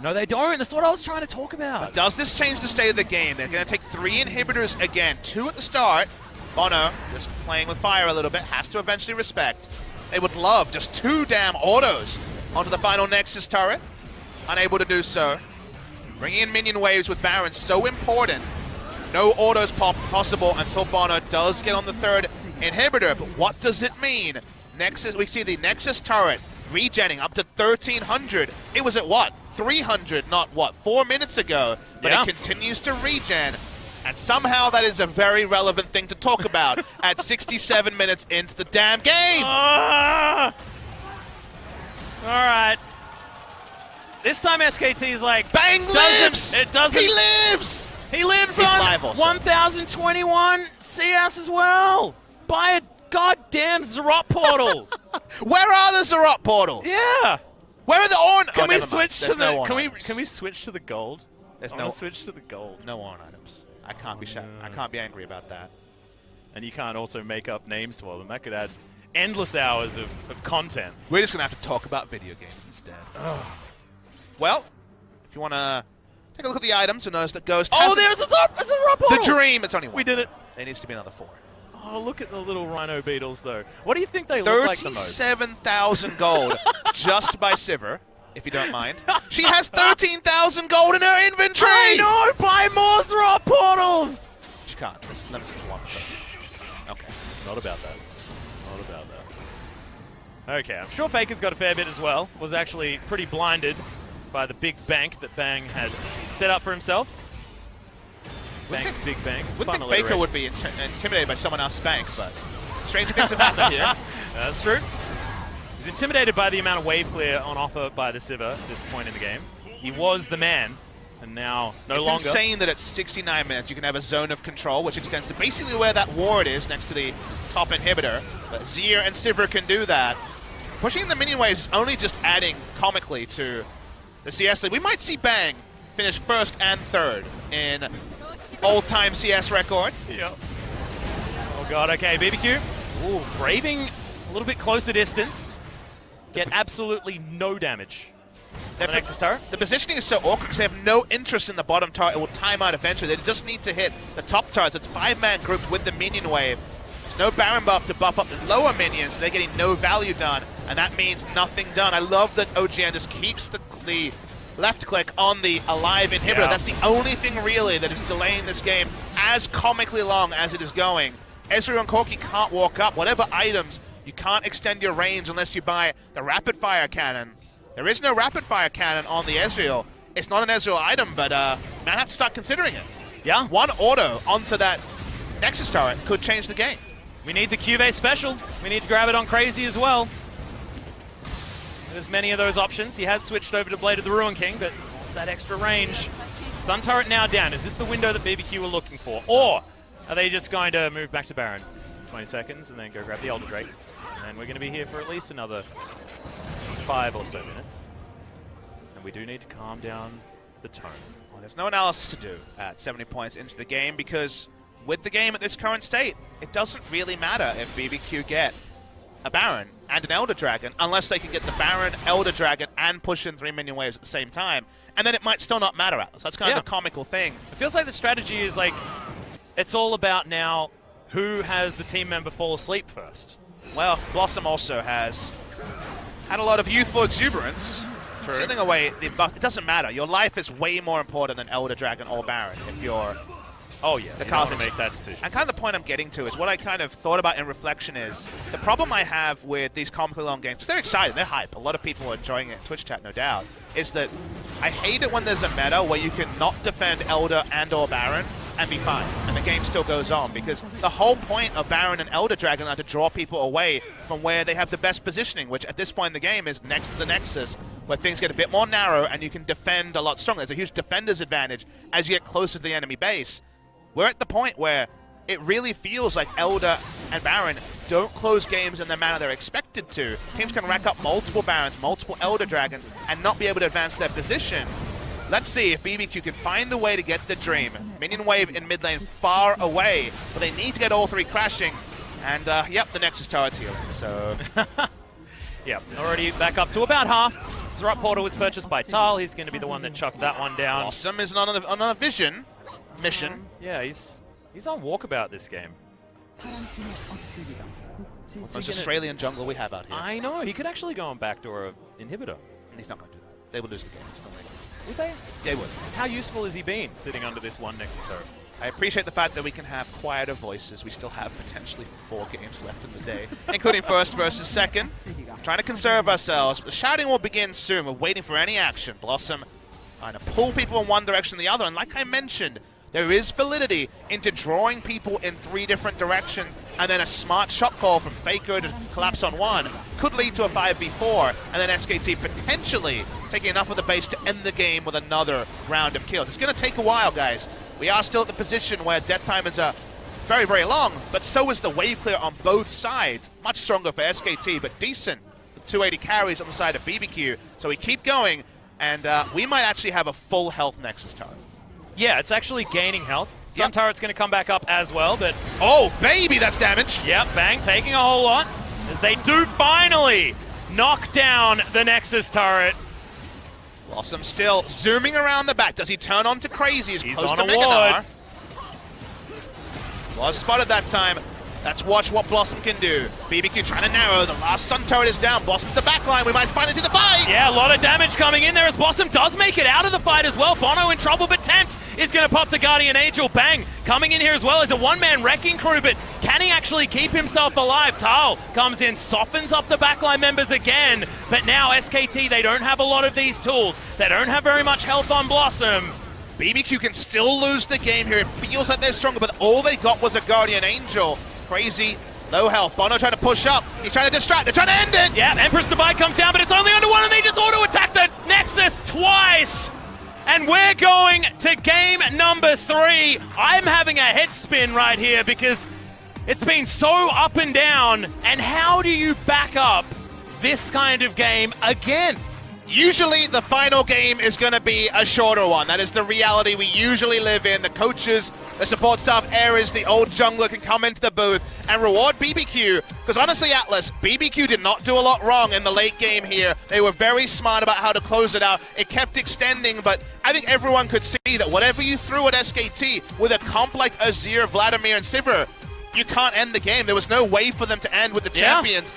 No, they don't. That's what I was trying to talk about. But does this change the state of the game? They're going to take 3 inhibitors again. 2 at the start. Bono, just playing with fire a little bit, has to eventually respect. They would love just 2 damn autos onto the final Nexus turret. Unable to do so. Bringing in minion waves with Baron, so important. No autos possible until Bono does get on the 3rd inhibitor. But what does it mean? Nexus, we see the Nexus turret regenning up to 1,300. It was at what? 300, not what? 4 minutes ago. But it continues to regen. And somehow that is a very relevant thing to talk about at 67 minutes into the damn game. All right. This time SKT's like, Bang lives! It doesn't. He lives! He lives He's on live also. 1021 CS as well. By a goddamn Zerot portal. Where are the Zerot portals? Yeah. Where are the Orn? Can we never mind. switch to There's the? no Orn Can items. we switch to the gold? There's I no want to switch to the gold. no Orn items. I can't be I can't be angry about that. And you can't also make up names for them. That could add endless hours of content. We're just gonna have to talk about video games instead. Well, if you wanna take a look at the items and notice that Ghost has There's a Zerot portal. the dream. It's only one. We did it. There needs to be another 4. Oh, look at the little rhino beetles, though. What do you think they look like the most? 37,000 gold just by Sivir, if you don't mind. She has 13,000 gold in her inventory! I know! Buy more Zerot portals! She can't. This is limited to 1. Okay. It's not about that. Not about that. Okay, I'm sure Faker's got a fair bit as well. Was actually pretty blinded by the big bank that Bang had set up for himself. Bang's big bank. Wouldn't think Faker would be intimidated by someone else's bank, but stranger things have happened here. That's true. He's intimidated by the amount of wave clear on offer by the Sivir at this point in the game. He was the man, and now no longer. It's insane that at 69 minutes you can have a zone of control, which extends to basically where that ward is next to the top inhibitor. But Zier and Sivir can do that. Pushing the minion waves is only just adding comically to the CS league. We might see Bang finish 1st and 3rd in all-time CS record. Yep. Oh god, okay, BBQ. Ooh, braving a little bit closer distance. Get absolutely no damage. The Nexus turret. The positioning is so awkward because they have no interest in the bottom turret. It will time out eventually. They just need to hit the top turrets. It's 5-man groups with the minion wave. There's no Baron buff to buff up the lower minions. They're getting no value done, and that means nothing done. I love that OGN just keeps the left click on the alive inhibitor. Yeah. That's the only thing really that is delaying this game as comically long as it is going. Ezreal and Corki can't walk up. Whatever items, you can't extend your range unless you buy the rapid fire cannon. There is no rapid fire cannon on the Ezreal. It's not an Ezreal item, but might have to start considering it. Yeah. One auto onto that Nexus turret could change the game. We need the Cuvée special. We need to grab it on Crazy as well. There's many of those options. He has switched over to Blade of the Ruin King, but what's that extra range? Sun turret now down. Is this the window that BBQ were looking for? Or are they just going to move back to Baron? 20 seconds and then go grab the Elder Drake. And we're going to be here for at least another 5 or so minutes. And we do need to calm down the tone. Well, there's no analysis to do at 70 points into the game because with the game at this current state, it doesn't really matter if BBQ get a Baron and an Elder Dragon unless they can get the Baron, Elder Dragon, and push in 3 minion waves at the same time. And then it might still not matter, Atlas. That's kind of the comical thing. It feels like the strategy is like, it's all about now who has the team member fall asleep first. Well, Blossom also has had a lot of youthful exuberance. Sending away the buff. It doesn't matter. Your life is way more important than Elder Dragon or Baron if you're Oh yeah, the you don't want to make that decision. And kind of the point I'm getting to is what I kind of thought about in reflection is the problem I have with these comically long games, they're exciting, they're hype, a lot of people are enjoying it in Twitch chat, no doubt, is that I hate it when there's a meta where you can not defend Elder and or Baron and be fine, and the game still goes on, because the whole point of Baron and Elder Dragon are to draw people away from where they have the best positioning, which at this point in the game is next to the Nexus, where things get a bit more narrow and you can defend a lot stronger. There's a huge defender's advantage as you get closer to the enemy base. We're at the point where it really feels like Elder and Baron don't close games in the manner they're expected to. Teams can rack up multiple Barons, multiple Elder Dragons, and not be able to advance their position. Let's see if BBQ can find a way to get the Dream. Minion wave in mid lane far away, but they need to get all three crashing. And, yep, the Nexus turret's healing, so... Yep, already back up to about half. Zerot Portal was purchased by Tal. He's going to be the one that chucked that one down. Awesome is on a vision mission. Yeah, he's on walkabout this game. Most Australian jungler we have out here. I know, he could actually go on backdoor a inhibitor. And he's not going to do that. They would lose the game instantly. Would they? They would. How useful has he been sitting under this one Nexus turret? I appreciate the fact that we can have quieter voices. We still have potentially 4 games left in the day, including first versus second. Trying to conserve ourselves. The shouting will begin soon. We're waiting for any action. Blossom trying to pull people in one direction or the other. And like I mentioned, there is validity into drawing people in 3 different directions, and then a smart shot call from Faker to collapse on one could lead to a 5v4, and then SKT potentially taking enough of the base to end the game with another round of kills. It's going to take a while, guys. We are still at the position where death time is very, very long, but so is the wave clear on both sides. Much stronger for SKT, but decent. The 280 carries on the side of BBQ, so we keep going, and we might actually have a full health Nexus turret. Yeah, it's actually gaining health. Sun turret's going to come back up as well, but... Oh, baby, that's damage! Yep, Bang taking a whole lot, as they do finally knock down the Nexus turret. Blossom still zooming around the back. Does he turn on to Crazy? He's close on to a Meganar. ward. Was spotted that time. Let's watch what Blossom can do. BBQ trying to narrow. The last Sun turret is down. Blossom's the back line. We might finally see the fight. Yeah, a lot of damage coming in there as Blossom does make it out of the fight as well. Bono in trouble, but Tempt is going to pop the Guardian Angel. Bang coming in here as well as a one-man wrecking crew, but can he actually keep himself alive? Tal comes in, softens up the backline members again, but now SKT, they don't have a lot of these tools. They don't have very much health on Blossom. BBQ can still lose the game here. It feels like they're stronger, but all they got was a Guardian Angel. Crazy, low health. Bono trying to push up. He's trying to distract. They're trying to end it. Yeah, Empress Divide comes down, but it's only under one, and they just auto-attack the Nexus twice. And we're going to game number 3. I'm having a head spin right here because it's been so up and down. And how do you back up this kind of game again? Usually the final game is going to be a shorter one. That is the reality we usually live in. The coaches, the support staff, Ares, the old jungler can come into the booth and reward BBQ. Because honestly, Atlas, BBQ did not do a lot wrong in the late game here. They were very smart about how to close it out. It kept extending, but I think everyone could see that whatever you threw at SKT with a comp like Azir, Vladimir, and Sivir, you can't end the game. There was no way for them to end with the champions.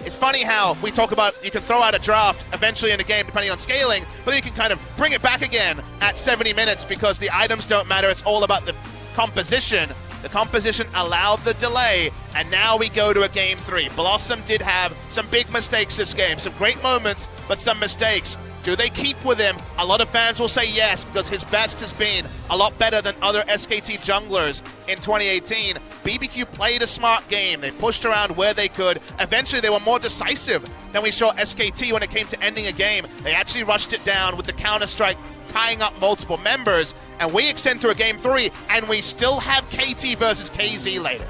It's funny how we talk about you can throw out a draft eventually in a game depending on scaling, but then you can kind of bring it back again at 70 minutes because the items don't matter. It's all about the composition. The composition allowed the delay, and now we go to a game 3. Blossom did have some big mistakes this game, some great moments, but some mistakes. Do they keep with him? A lot of fans will say yes, because his best has been a lot better than other SKT junglers in 2018. BBQ played a smart game. They pushed around where they could. Eventually, they were more decisive than we saw SKT when it came to ending a game. They actually rushed it down with the counter-strike, tying up multiple members, and we extend to a game 3, and we still have KT versus KZ later.